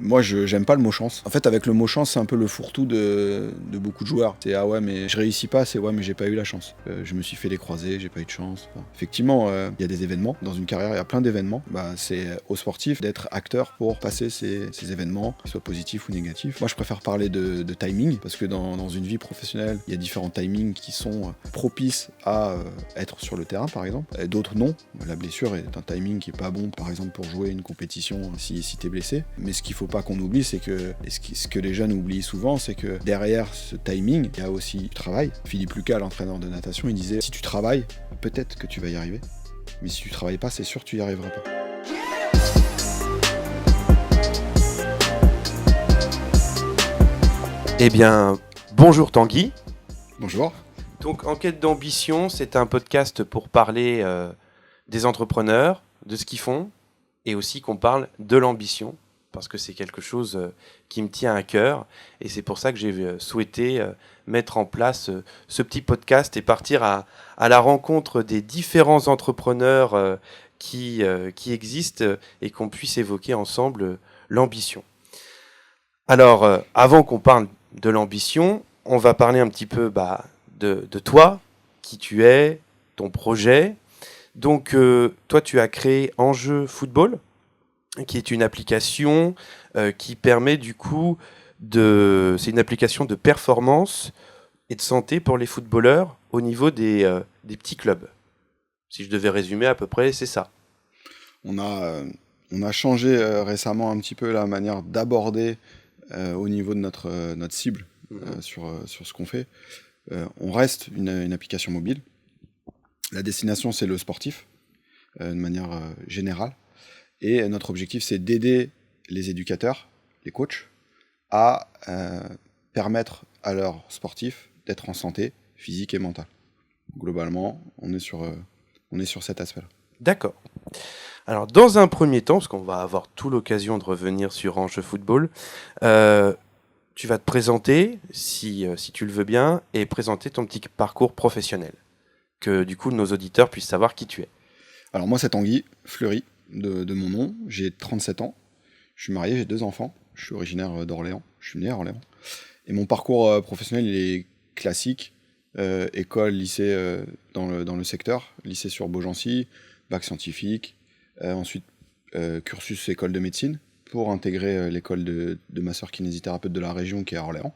Moi, j'aime pas le mot chance. En fait, avec le mot chance, c'est un peu le fourre-tout de beaucoup de joueurs. C'est ah ouais, mais je réussis pas, c'est ouais, mais j'ai pas eu la chance. Je me suis fait les croisés, j'ai pas eu de chance. Enfin, effectivement, il y a des événements. Dans une carrière, il y a plein d'événements. C'est aux sportifs d'être acteurs pour passer ces événements, qu'ils soient positifs ou négatifs. Moi, je préfère parler de timing, parce que dans une vie professionnelle, il y a différents timings qui sont propices à être sur le terrain, par exemple. Et d'autres non. La blessure est un timing qui est pas bon, par exemple, pour jouer une compétition si t'es blessé. Mais ce qu'il faut pas qu'on oublie, c'est que, et ce que les jeunes oublient souvent, c'est que derrière ce timing, il y a aussi du travail. Philippe Lucas, l'entraîneur de natation, il disait, si tu travailles, peut-être que tu vas y arriver. Mais si tu travailles pas, c'est sûr que tu y arriveras pas. Eh bien, bonjour Tanguy. Bonjour. Donc, En quête d'ambition, c'est un podcast pour parler des entrepreneurs, de ce qu'ils font, et aussi qu'on parle de l'ambition, parce que c'est quelque chose qui me tient à cœur, et c'est pour ça que j'ai souhaité mettre en place ce petit podcast et partir à la rencontre des différents entrepreneurs qui existent et qu'on puisse évoquer ensemble l'ambition. Alors, avant qu'on parle de l'ambition, on va parler un petit peu de toi, qui tu es, ton projet. Donc, toi, tu as créé Enjeu Football, qui est une application qui permet du coup c'est une application de performance et de santé pour les footballeurs au niveau des petits clubs. Si je devais résumer à peu près, c'est ça. On a changé récemment un petit peu la manière d'aborder au niveau de notre cible sur ce qu'on fait. On reste une application mobile. La destination, c'est le sportif, de manière générale. Et notre objectif, c'est d'aider les éducateurs, les coachs, à permettre à leurs sportifs d'être en santé physique et mentale. Globalement, on est sur cet aspect-là. D'accord. Alors, dans un premier temps, parce qu'on va avoir tout l'occasion de revenir sur Enjeu Football, tu vas te présenter, si tu le veux bien, et présenter ton petit parcours professionnel, que du coup nos auditeurs puissent savoir qui tu es. Alors moi, c'est Tanguy Fleury, de mon nom. J'ai 37 ans. Je suis marié, j'ai 2 enfants. Je suis originaire d'Orléans. Je suis né à Orléans. Et mon parcours professionnel, il est classique. École, lycée dans le secteur. Lycée sur Beaugency, bac scientifique. Ensuite, cursus école de médecine pour intégrer l'école de ma sœur kinésithérapeute de la région qui est à Orléans.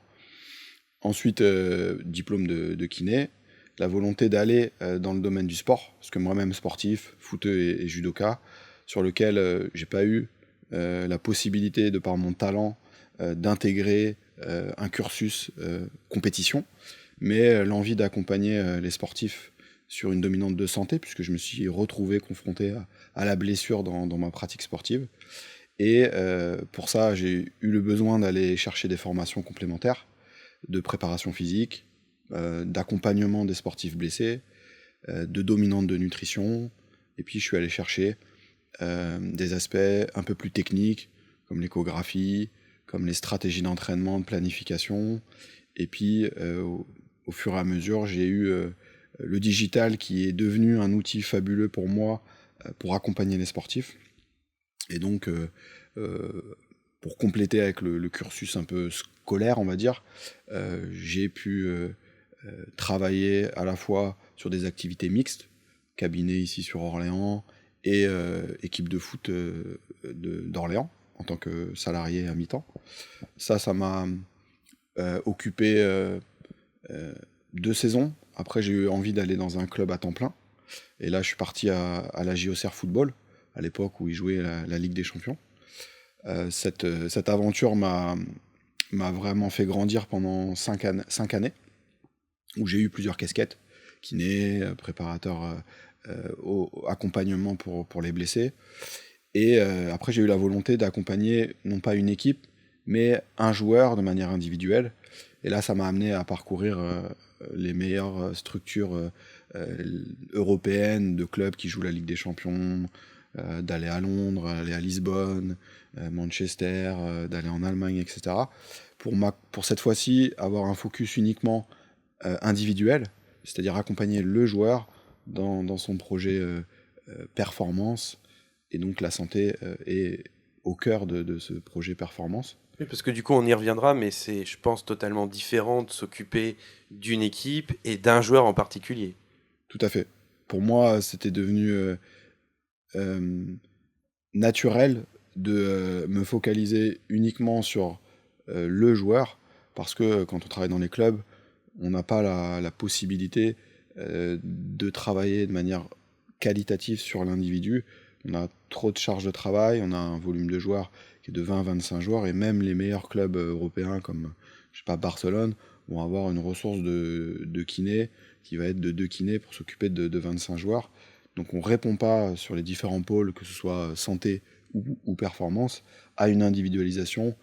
Ensuite, diplôme de kiné. La volonté d'aller dans le domaine du sport, parce que moi-même sportif, footeux et judoka, sur lequel j'ai pas eu la possibilité, de par mon talent, d'intégrer un cursus compétition, mais l'envie d'accompagner les sportifs sur une dominante de santé, puisque je me suis retrouvé confronté à la blessure dans ma pratique sportive. Et pour ça, j'ai eu le besoin d'aller chercher des formations complémentaires de préparation physique, d'accompagnement des sportifs blessés, de dominante de nutrition, et puis je suis allé chercher des aspects un peu plus techniques, comme l'échographie, comme les stratégies d'entraînement, de planification, et puis au fur et à mesure, j'ai eu le digital qui est devenu un outil fabuleux pour moi pour accompagner les sportifs, et donc pour compléter avec le cursus un peu scolaire, on va dire, j'ai pu travailler à la fois sur des activités mixtes, cabinet ici sur Orléans et équipe de foot d'Orléans en tant que salarié à mi-temps. Ça m'a occupé 2 saisons. Après, j'ai eu envie d'aller dans un club à temps plein. Et là, je suis parti à la JOCR Football, à l'époque où ils jouaient la Ligue des Champions. Cette aventure m'a vraiment fait grandir pendant 5 années, où j'ai eu plusieurs casquettes, kiné, préparateur au accompagnement pour les blessés. Et après, j'ai eu la volonté d'accompagner non pas une équipe, mais un joueur de manière individuelle. Et là, ça m'a amené à parcourir les meilleures structures européennes de clubs qui jouent la Ligue des Champions, d'aller à Londres, aller à Lisbonne, Manchester, d'aller en Allemagne, etc. Pour cette fois-ci, avoir un focus uniquement individuel, c'est-à-dire accompagner le joueur dans son projet performance, et donc la santé est au cœur de ce projet performance. Oui, parce que du coup, on y reviendra, mais c'est, je pense, totalement différent de s'occuper d'une équipe et d'un joueur en particulier. Tout à fait. Pour moi, c'était devenu naturel de me focaliser uniquement sur le joueur, parce que quand on travaille dans les clubs, on n'a pas la possibilité de travailler de manière qualitative sur l'individu. On a trop de charges de travail, on a un volume de joueurs qui est de 20 à 25 joueurs, et même les meilleurs clubs européens comme je sais pas, Barcelone vont avoir une ressource de kinés qui va être de 2 kinés pour s'occuper de 25 joueurs. Donc on ne répond pas sur les différents pôles, que ce soit santé ou performance, à une individualisation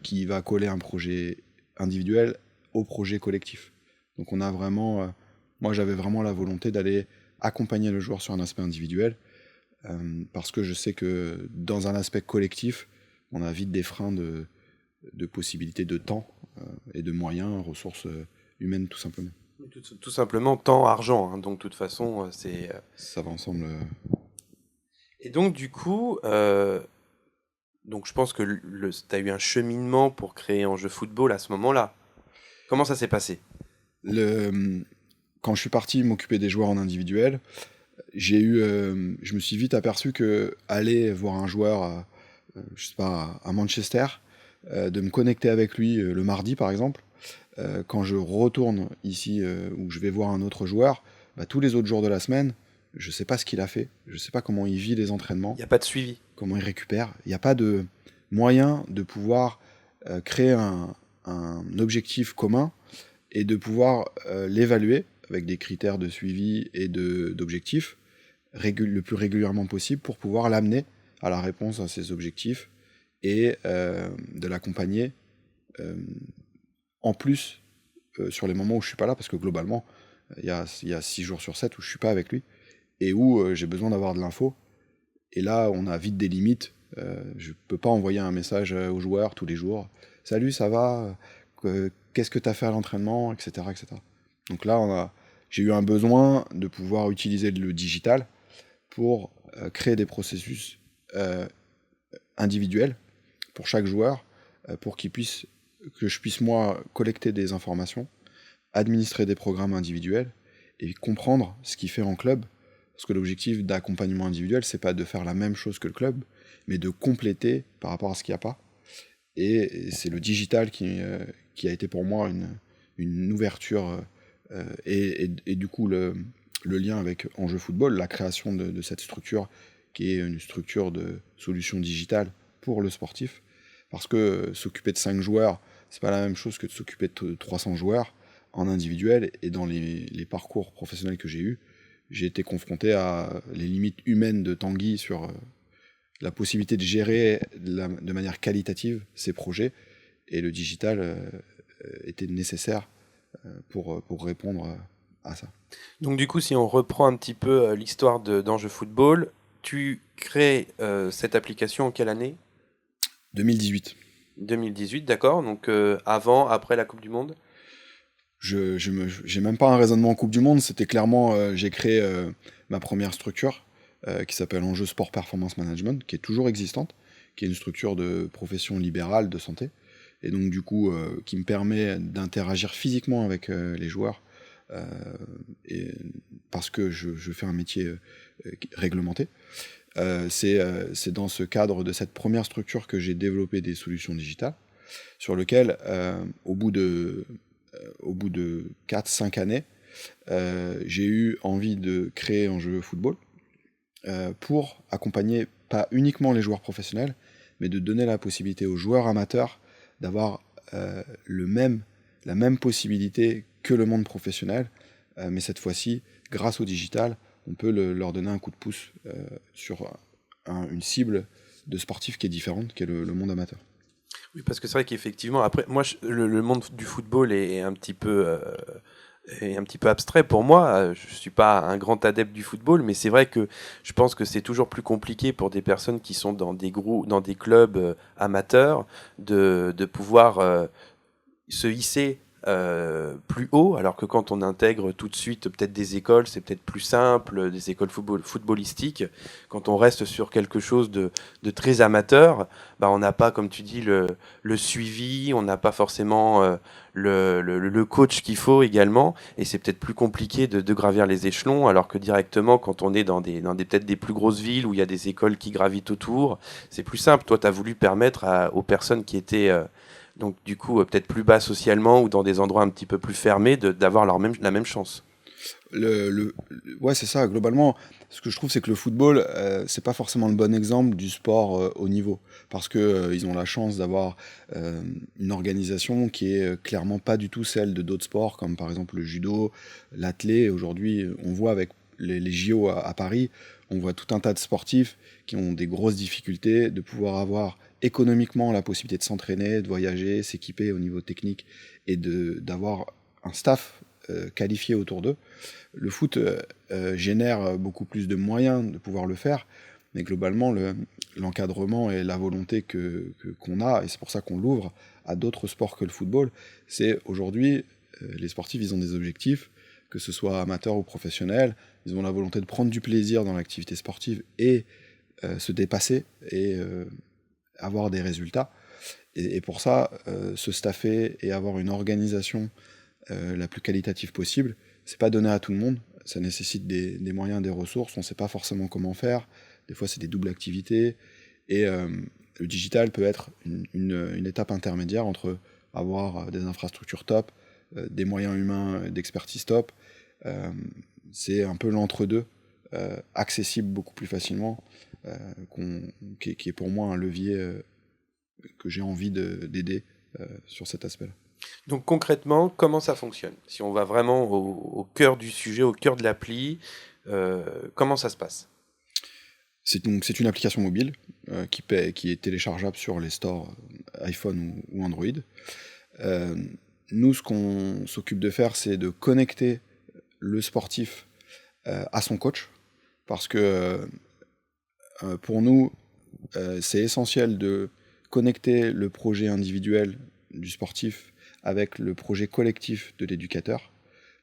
qui va coller un projet individuel au projet collectif. Donc on a vraiment, moi j'avais vraiment la volonté d'aller accompagner le joueur sur un aspect individuel, parce que je sais que dans un aspect collectif, on a vite des freins de possibilités de temps et de moyens, ressources humaines tout simplement. Tout simplement, temps, argent. Hein, donc, de toute façon, c'est... Ça va ensemble. Et donc, du coup, donc je pense que tu as eu un cheminement pour créer Enjeu Football à ce moment-là. Comment ça s'est passé ? Quand je suis parti m'occuper des joueurs en individuel, je me suis vite aperçu que aller voir un joueur, je sais pas, à Manchester, de me connecter avec lui le mardi par exemple, quand je retourne ici où je vais voir un autre joueur, tous les autres jours de la semaine, je sais pas ce qu'il a fait, je sais pas comment il vit les entraînements. Il n'y a pas de suivi. Comment il récupère. Il n'y a pas de moyen de pouvoir créer un objectif commun et de pouvoir l'évaluer avec des critères de suivi et d'objectifs le plus régulièrement possible pour pouvoir l'amener à la réponse à ces objectifs et de l'accompagner en plus sur les moments où je suis pas là, parce que globalement il y a 6 jours sur 7 où je suis pas avec lui et où j'ai besoin d'avoir de l'info. Et là, on a vite des limites. Je peux pas envoyer un message aux joueurs tous les jours. Salut, ça va ? Qu'est-ce que tu as fait à l'entraînement ? Etc. etc. Donc là, j'ai eu un besoin de pouvoir utiliser le digital pour créer des processus individuels pour chaque joueur, pour que je puisse, moi, collecter des informations, administrer des programmes individuels et comprendre ce qu'il fait en club. Parce que l'objectif d'accompagnement individuel, c'est pas de faire la même chose que le club, mais de compléter par rapport à ce qu'il n'y a pas. Et c'est le digital qui a été pour moi une ouverture et du coup le lien avec Enjeu Football, la création de cette structure qui est une structure de solutions digitales pour le sportif. Parce que s'occuper de 5 joueurs, c'est pas la même chose que de s'occuper de 300 joueurs en individuel. Et dans les parcours professionnels que j'ai eus, j'ai été confronté à les limites humaines de Tanguy sur la possibilité de gérer de manière qualitative ces projets, et le digital était nécessaire pour répondre à ça. Donc du coup, si on reprend un petit peu l'histoire d'Enjeu Football, tu crées cette application en quelle année ? 2018. 2018, d'accord. Donc avant, après la Coupe du Monde ? J'ai même pas un raisonnement en Coupe du Monde, c'était clairement, j'ai créé ma première structure qui s'appelle Enjeu Sport Performance Management, qui est toujours existante, qui est une structure de profession libérale de santé, et donc du coup qui me permet d'interagir physiquement avec les joueurs, parce que je fais un métier réglementé. C'est dans ce cadre de cette première structure que j'ai développé des solutions digitales, sur lesquelles, au bout de 4-5 années, j'ai eu envie de créer Enjeu Football pour accompagner pas uniquement les joueurs professionnels, mais de donner la possibilité aux joueurs amateurs d'avoir la même possibilité que le monde professionnel, mais cette fois-ci, grâce au digital, on peut leur donner un coup de pouce sur une cible de sportifs qui est différente, qui est le monde amateur. Oui, parce que c'est vrai qu'effectivement, après, moi, le monde du football est un petit peu abstrait pour moi. Je suis pas un grand adepte du football, mais c'est vrai que je pense que c'est toujours plus compliqué pour des personnes qui sont dans des groupes, dans des clubs amateurs, de pouvoir se hisser plus haut, alors que quand on intègre tout de suite peut-être des écoles, c'est peut-être plus simple, des écoles footballistiques. Quand on reste sur quelque chose de très amateur, bah, on n'a pas, comme tu dis, le suivi, on n'a pas forcément le coach qu'il faut également, et c'est peut-être plus compliqué de gravir les échelons, alors que directement, quand on est dans peut-être des plus grosses villes où il y a des écoles qui gravitent autour, c'est plus simple. Toi, tu as voulu permettre aux personnes qui étaient donc du coup peut-être plus bas socialement ou dans des endroits un petit peu plus fermés d'avoir la même chance. Ouais, c'est ça. Globalement, ce que je trouve, c'est que le football, c'est pas forcément le bon exemple du sport haut niveau, parce que ils ont la chance d'avoir une organisation qui est clairement pas du tout celle de d'autres sports, comme par exemple le judo, l'athlé. Aujourd'hui, on voit avec les JO à Paris, on voit tout un tas de sportifs qui ont des grosses difficultés de pouvoir avoir économiquement la possibilité de s'entraîner, de voyager, s'équiper au niveau technique et d'avoir un staff qualifié autour d'eux. Le foot génère beaucoup plus de moyens de pouvoir le faire, mais globalement, l'encadrement et la volonté qu'on a, et c'est pour ça qu'on l'ouvre à d'autres sports que le football, c'est aujourd'hui, les sportifs, ils ont des objectifs, que ce soit amateurs ou professionnels, ils ont la volonté de prendre du plaisir dans l'activité sportive et se dépasser et avoir des résultats. Et pour ça, se staffer et avoir une organisation la plus qualitative possible, c'est pas donné à tout le monde. Ça nécessite des moyens, des ressources. On sait pas forcément comment faire. Des fois, c'est des doubles activités. Et le digital peut être une étape intermédiaire entre avoir des infrastructures top, des moyens humains d'expertise top. C'est un peu l'entre-deux, accessible beaucoup plus facilement, qui est pour moi un levier que j'ai envie d'aider sur cet aspect-là. Donc concrètement, comment ça fonctionne? Si on va vraiment au cœur du sujet, au cœur de l'appli, comment ça se passe? C'est une application mobile qui est téléchargeable sur les stores iPhone ou Android. Euh, Nous, ce qu'on s'occupe de faire, c'est de connecter le sportif à son coach, parce que pour nous, c'est essentiel de connecter le projet individuel du sportif avec le projet collectif de l'éducateur.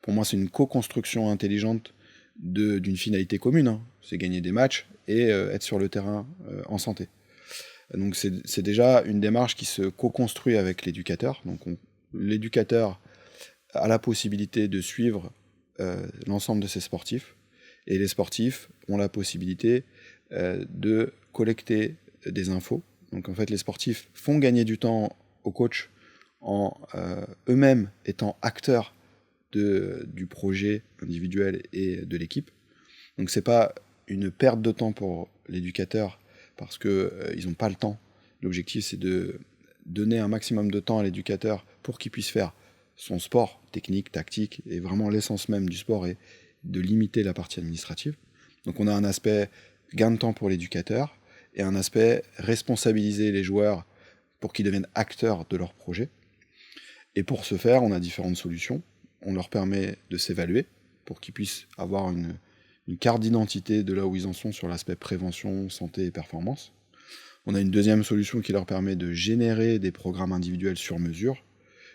Pour moi, c'est une co-construction intelligente d'une finalité commune, hein. C'est gagner des matchs et être sur le terrain en santé. Donc c'est déjà une démarche qui se co-construit avec l'éducateur. Donc l'éducateur a la possibilité de suivre l'ensemble de ses sportifs, et les sportifs ont la possibilité de collecter des infos. Donc en fait, les sportifs font gagner du temps au coach en eux-mêmes étant acteurs du projet individuel et de l'équipe. Donc c'est pas une perte de temps pour l'éducateur parce que ils n'ont pas le temps. L'objectif, c'est de donner un maximum de temps à l'éducateur pour qu'il puisse faire son sport, technique, tactique, et vraiment l'essence même du sport est de limiter la partie administrative. Donc on a un aspect gain de temps pour l'éducateur et un aspect responsabiliser les joueurs pour qu'ils deviennent acteurs de leur projet. Et pour ce faire, on a différentes solutions. On leur permet de s'évaluer pour qu'ils puissent avoir une carte d'identité de là où ils en sont sur l'aspect prévention, santé et performance. On a une deuxième solution qui leur permet de générer des programmes individuels sur mesure.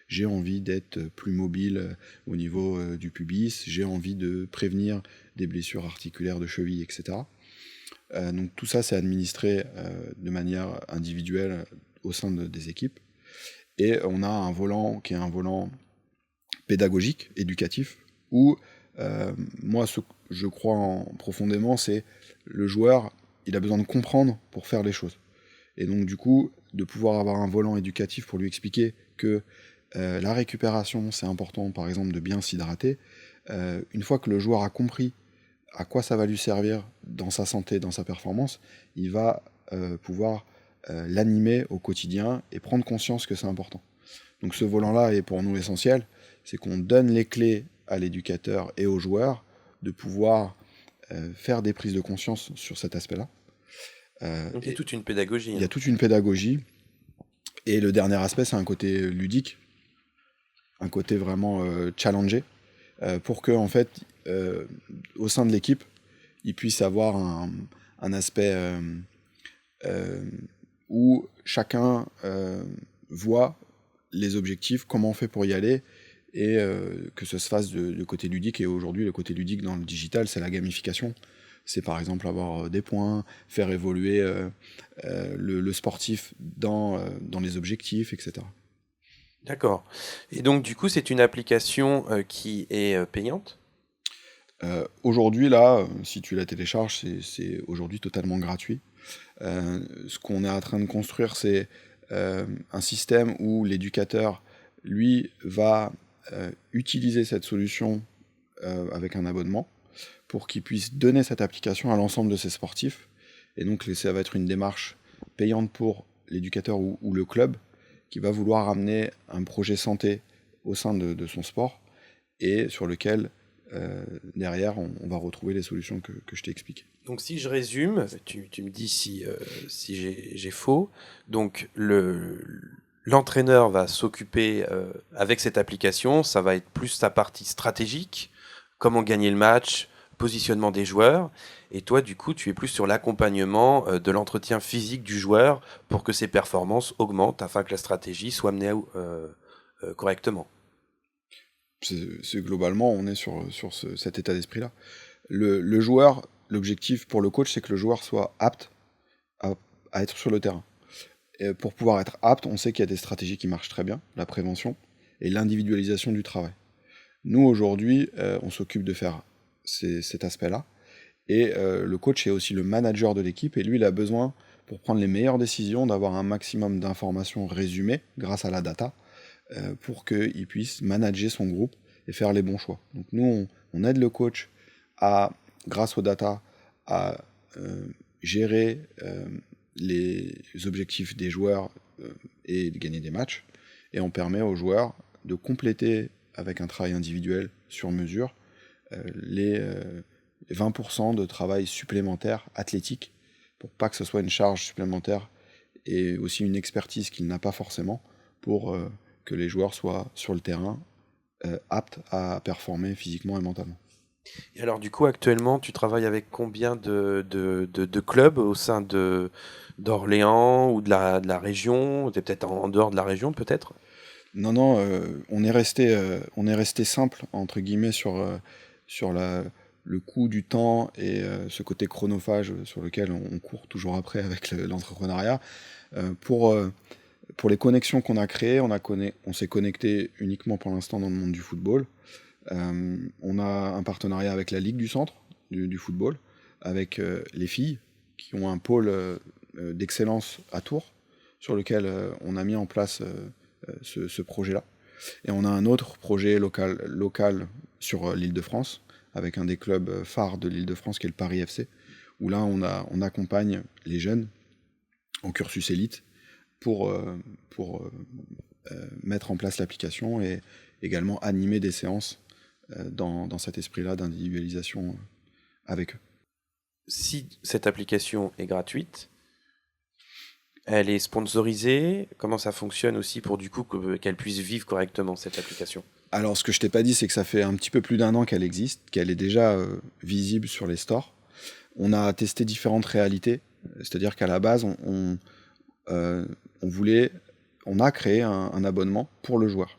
J'ai envie d'être plus mobile au niveau du pubis, j'ai envie de prévenir des blessures articulaires de cheville, etc. Donc tout ça, c'est administré de manière individuelle au sein des équipes. Et on a un volant qui est un volant pédagogique, éducatif, où moi, ce que je crois profondément, c'est le joueur, il a besoin de comprendre pour faire les choses. Et donc du coup, de pouvoir avoir un volant éducatif pour lui expliquer que la récupération, c'est important, par exemple, de bien s'hydrater. Une fois que le joueur a compris à quoi ça va lui servir dans sa santé, dans sa performance, il va pouvoir l'animer au quotidien et prendre conscience que c'est important. Donc ce volant-là est pour nous essentiel, c'est qu'on donne les clés à l'éducateur et aux joueurs de pouvoir faire des prises de conscience sur cet aspect-là. Donc il y a toute une pédagogie. Il y a toute une pédagogie. Et le dernier aspect, c'est un côté ludique, un côté vraiment challengé, pour que, en fait, au sein de l'équipe, il puisse avoir un aspect où chacun voit les objectifs, comment on fait pour y aller, et que ce se fasse de côté ludique. Et aujourd'hui, le côté ludique dans le digital, c'est la gamification. C'est par exemple avoir des points, faire évoluer le sportif dans les objectifs, etc. D'accord. Et donc, du coup, c'est une application qui est payante? Aujourd'hui, là, si tu la télécharges, c'est aujourd'hui totalement gratuit. Ce qu'on est en train de construire, c'est un système où l'éducateur, lui, va utiliser cette solution avec un abonnement pour qu'il puisse donner cette application à l'ensemble de ses sportifs. Et donc, ça va être une démarche payante pour l'éducateur ou le club qui va vouloir amener un projet santé au sein de son sport et sur lequel, derrière, on va retrouver les solutions que je t'ai expliquées. Donc, si je résume, tu me dis si j'ai faux. Donc, l'entraîneur va s'occuper avec cette application. Ça va être plus sa partie stratégique, comment gagner le match, positionnement des joueurs. Et toi, du coup, tu es plus sur l'accompagnement de l'entretien physique du joueur pour que ses performances augmentent afin que la stratégie soit menée correctement. C'est globalement, on est sur cet état d'esprit-là. Le joueur, l'objectif pour le coach, c'est que le joueur soit apte à être sur le terrain. Et pour pouvoir être apte, on sait qu'il y a des stratégies qui marchent très bien, la prévention et l'individualisation du travail. Nous, aujourd'hui, on s'occupe de faire cet aspect-là. Et le coach est aussi le manager de l'équipe. Et lui, il a besoin, pour prendre les meilleures décisions, d'avoir un maximum d'informations résumées grâce à la data pour qu'il puisse manager son groupe et faire les bons choix. Donc nous, on aide le coach grâce aux data, à gérer les objectifs des joueurs et de gagner des matchs. Et on permet aux joueurs de compléter avec un travail individuel sur mesure les 20% de travail supplémentaire athlétique pour pas que ce soit une charge supplémentaire et aussi une expertise qu'il n'a pas forcément pour que les joueurs soient sur le terrain aptes à performer physiquement et mentalement. Et alors, du coup, actuellement, tu travailles avec combien de clubs au sein d'Orléans ou de la région? Tu es peut-être en dehors de la région, peut-être? Non, on est resté simple, entre guillemets, sur le coût du temps et ce côté chronophage sur lequel on court toujours après avec l'entrepreneuriat. Pour les connexions qu'on a créées, on s'est connecté uniquement pour l'instant dans le monde du football. On a un partenariat avec la Ligue du Centre du football, avec les filles qui ont un pôle d'excellence à Tours, sur lequel on a mis en place ce projet-là. Et on a un autre projet local sur l'Île-de-France, avec un des clubs phares de l'Île-de-France qui est le Paris FC, où là on accompagne les jeunes en cursus élite pour mettre en place l'application et également animer des séances dans cet esprit-là d'individualisation avec eux. Si cette application est gratuite, elle est sponsorisée. Comment ça fonctionne aussi pour du coup qu'elle puisse vivre correctement cette application? Alors ce que je t'ai pas dit, c'est que ça fait un petit peu plus d'un an qu'elle existe, qu'elle est déjà visible sur les stores. On a testé différentes réalités, c'est-à-dire qu'à la base, on a créé un abonnement pour le joueur.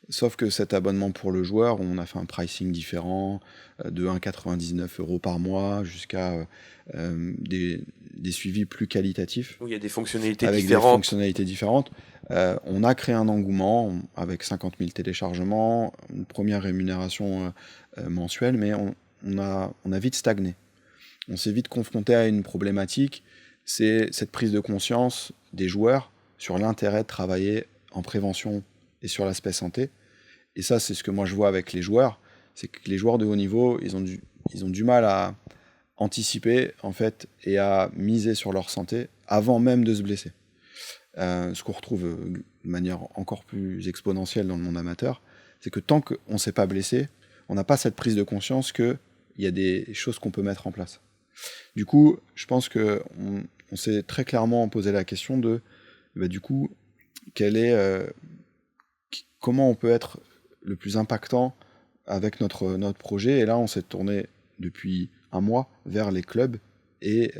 Sauf que cet abonnement pour le joueur, on a fait un pricing différent, de 1,99 € par mois jusqu'à des suivis plus qualitatifs. Où il y a des fonctionnalités avec différentes. Des fonctionnalités différentes. On a créé un engouement avec 50 000 téléchargements, une première rémunération mensuelle, mais on a vite stagné. On s'est vite confronté à une problématique, c'est cette prise de conscience des joueurs sur l'intérêt de travailler en prévention et sur l'aspect santé. Et ça, c'est ce que moi je vois avec les joueurs, c'est que les joueurs de haut niveau, ils ont du mal à anticiper en fait et à miser sur leur santé avant même de se blesser. Ce qu'on retrouve de manière encore plus exponentielle dans le monde amateur, c'est que tant qu'on ne s'est pas blessé, on n'a pas cette prise de conscience qu'il y a des choses qu'on peut mettre en place. Du coup, je pense qu'on s'est très clairement posé la question de, du coup, comment on peut être le plus impactant avec notre projet. Et là, on s'est tourné depuis un mois vers les clubs et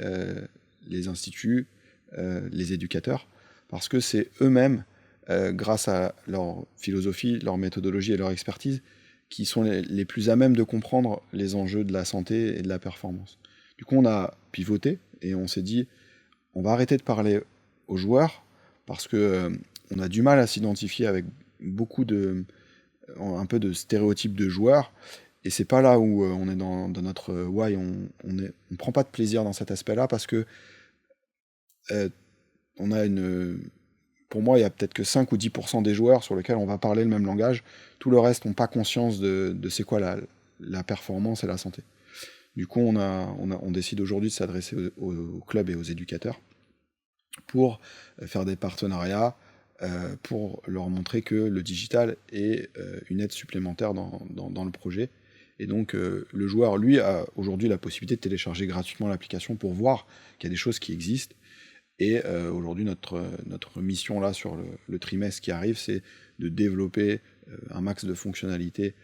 les instituts, les éducateurs, parce que c'est eux-mêmes grâce à leur philosophie, leur méthodologie et leur expertise, qui sont les plus à même de comprendre les enjeux de la santé et de la performance. Du coup, on a pivoté et on s'est dit, on va arrêter de parler aux joueurs parce que on a du mal à s'identifier avec beaucoup un peu de stéréotypes de joueurs, et c'est pas là où on est dans notre why, on prend pas de plaisir dans cet aspect-là parce que on a pour moi, il y a peut-être que 5 ou 10% des joueurs sur lesquels on va parler le même langage. Tout le reste n'ont pas conscience de c'est quoi la performance et la santé. Du coup, on décide aujourd'hui de s'adresser aux clubs et aux éducateurs pour faire des partenariats, pour leur montrer que le digital est une aide supplémentaire dans le projet. Et donc, le joueur, lui, a aujourd'hui la possibilité de télécharger gratuitement l'application pour voir qu'il y a des choses qui existent. Et aujourd'hui, notre mission là sur le trimestre qui arrive, c'est de développer un max de fonctionnalités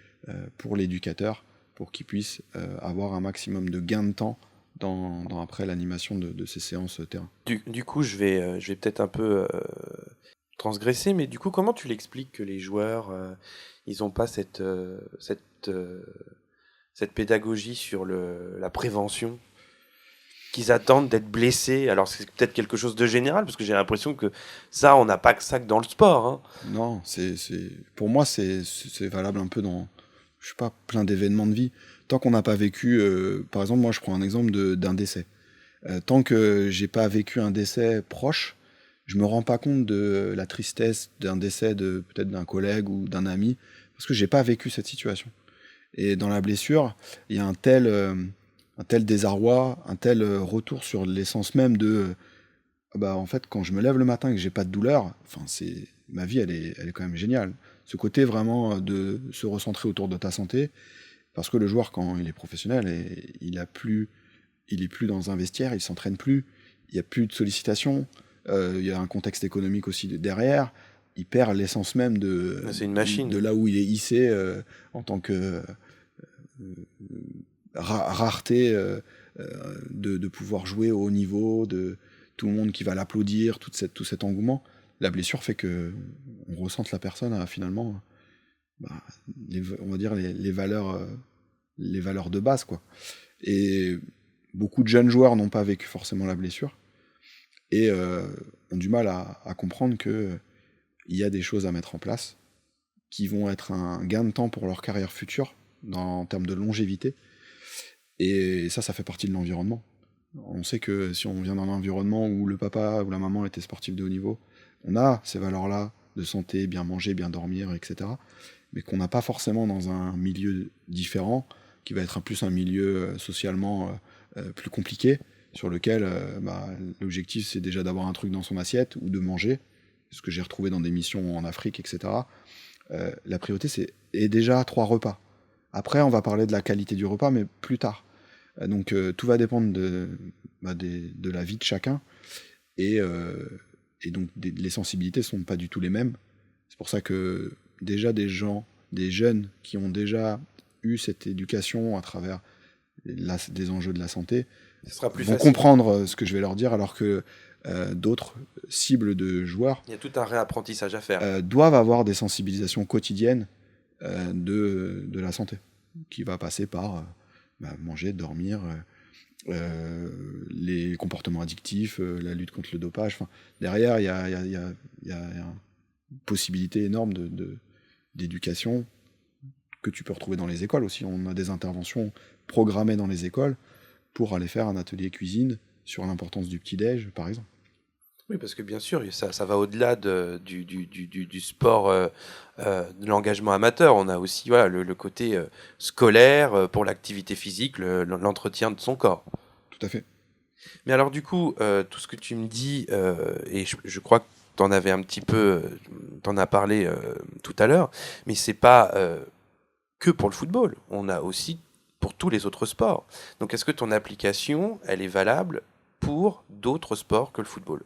pour l'éducateur, pour qu'il puisse avoir un maximum de gains de temps après l'animation de ces séances terrain. Du coup, je vais peut-être un peu transgresser, mais du coup, comment tu l'expliques que les joueurs, ils n'ont pas cette pédagogie sur la prévention, qu'ils attendent d'être blessés? Alors c'est peut-être quelque chose de général, parce que j'ai l'impression que ça, on n'a pas que ça que dans le sport. Hein. Non, pour moi, c'est valable un peu dans, je sais pas, plein d'événements de vie. Tant qu'on n'a pas vécu, par exemple, moi je prends un exemple d'un décès. Tant que j'ai pas vécu un décès proche, je me rends pas compte de la tristesse d'un décès peut-être d'un collègue ou d'un ami, parce que j'ai pas vécu cette situation. Et dans la blessure, il y a un tel désarroi, un tel retour sur l'essence même en fait, quand je me lève le matin et que j'ai pas de douleur, ma vie, elle est quand même géniale. Ce côté vraiment de se recentrer autour de ta santé, parce que le joueur, quand il est professionnel, il est plus dans un vestiaire, il s'entraîne plus, il y a plus de sollicitations, il y a un contexte économique aussi derrière, il perd l'essence même C'est une machine. de là où il est hissé en tant que rareté de pouvoir jouer au haut niveau, de tout le monde qui va l'applaudir, tout cet engouement. La blessure fait que on ressente la personne à finalement, on va dire les valeurs de base, quoi. Et beaucoup de jeunes joueurs n'ont pas vécu forcément la blessure et ont du mal à comprendre que il y a des choses à mettre en place qui vont être un gain de temps pour leur carrière future en termes de longévité. Et ça fait partie de l'environnement. On sait que si on vient d'un environnement où le papa ou la maman était sportif de haut niveau, on a ces valeurs-là de santé, bien manger, bien dormir, etc. Mais qu'on n'a pas forcément dans un milieu différent, qui va être plus un milieu socialement plus compliqué, sur lequel l'objectif c'est déjà d'avoir un truc dans son assiette ou de manger, ce que j'ai retrouvé dans des missions en Afrique, etc. La priorité est déjà 3 repas. Après, on va parler de la qualité du repas, mais plus tard. Donc tout va dépendre de la vie de chacun, et donc les sensibilités sont pas du tout les mêmes. C'est pour ça que déjà des jeunes qui ont déjà eu cette éducation à travers des enjeux de la santé vont comprendre ce que je vais leur dire, alors que d'autres cibles de joueurs, il y a tout un réapprentissage à faire, doivent avoir des sensibilisations quotidiennes de la santé, qui va passer par manger, dormir, les comportements addictifs, la lutte contre le dopage. Derrière, il y a une possibilité énorme d'éducation que tu peux retrouver dans les écoles aussi. On a des interventions programmées dans les écoles pour aller faire un atelier cuisine sur l'importance du petit-déj, par exemple. Oui, parce que bien sûr, ça va au-delà du sport, de l'engagement amateur. On a aussi le côté scolaire pour l'activité physique, l'entretien de son corps. Tout à fait. Mais alors du coup, tout ce que tu me dis, et je crois que tu en avais un petit peu, t'en as parlé tout à l'heure, mais c'est pas que pour le football. On a aussi pour tous les autres sports. Donc est-ce que ton application, elle est valable pour d'autres sports que le football ?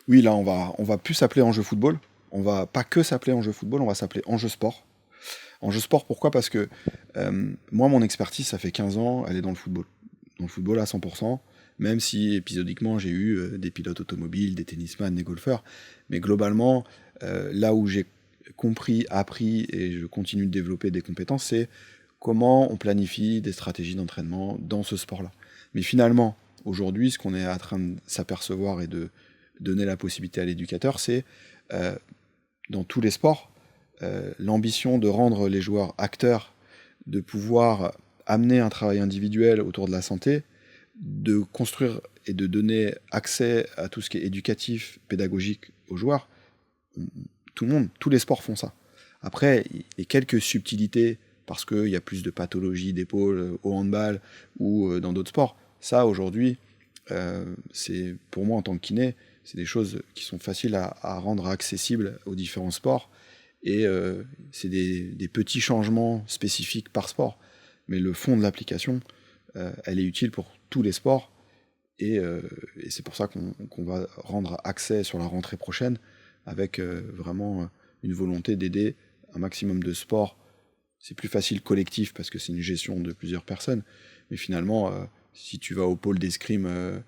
Oui, là, on va plus s'appeler Enjeu Football. On va pas que s'appeler Enjeu Football, on va s'appeler Enjeu Sport. Enjeu Sport, pourquoi ? Parce que moi, mon expertise, ça fait 15 ans, elle est dans le football. Dans le football à 100%, même si épisodiquement, j'ai eu des pilotes automobiles, des tennisman, des golfeurs. Mais globalement, Là où j'ai compris, appris et je continue de développer des compétences, c'est comment on planifie des stratégies d'entraînement dans ce sport-là. Mais finalement, aujourd'hui, ce qu'on est en train de s'apercevoir et de donner la possibilité à l'éducateur, c'est dans tous les sports, l'ambition de rendre les joueurs acteurs, de pouvoir amener un travail individuel autour de la santé, de construire et de donner accès à tout ce qui est éducatif, pédagogique aux joueurs. Tout le monde, tous les sports font ça. Après, il y a quelques subtilités parce qu'il y a plus de pathologies d'épaule au handball ou dans d'autres sports. Ça, aujourd'hui, c'est pour moi en tant que kiné, c'est des choses qui sont faciles à rendre accessibles aux différents sports. Et c'est des petits changements spécifiques par sport. Mais le fond de l'application, elle est utile pour tous les sports. Et c'est pour ça qu'on va rendre accès sur la rentrée prochaine avec vraiment une volonté d'aider un maximum de sports. C'est plus facile collectif parce que c'est une gestion de plusieurs personnes. Mais finalement, si tu vas au pôle d'escrime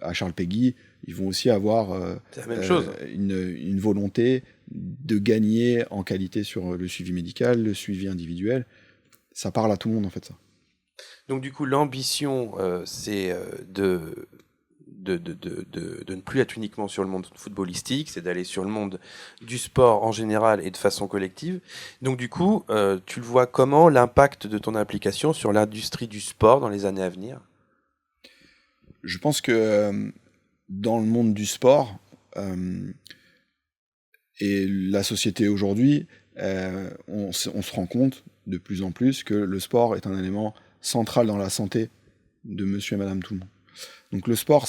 à Charles Péguy, ils vont aussi avoir c'est la même chose. Une volonté de gagner en qualité sur le suivi médical, le suivi individuel. Ça parle à tout le monde en fait ça. Donc du coup, l'ambition, c'est de ne plus être uniquement sur le monde footballistique, c'est d'aller sur le monde du sport en général et de façon collective. Donc du coup, tu le vois comment l'impact de ton implication sur l'industrie du sport dans les années à venir ? Je pense que dans le monde du sport et la société aujourd'hui, on se rend compte de plus en plus que le sport est un élément central dans la santé de monsieur et madame tout le monde. Donc le sport,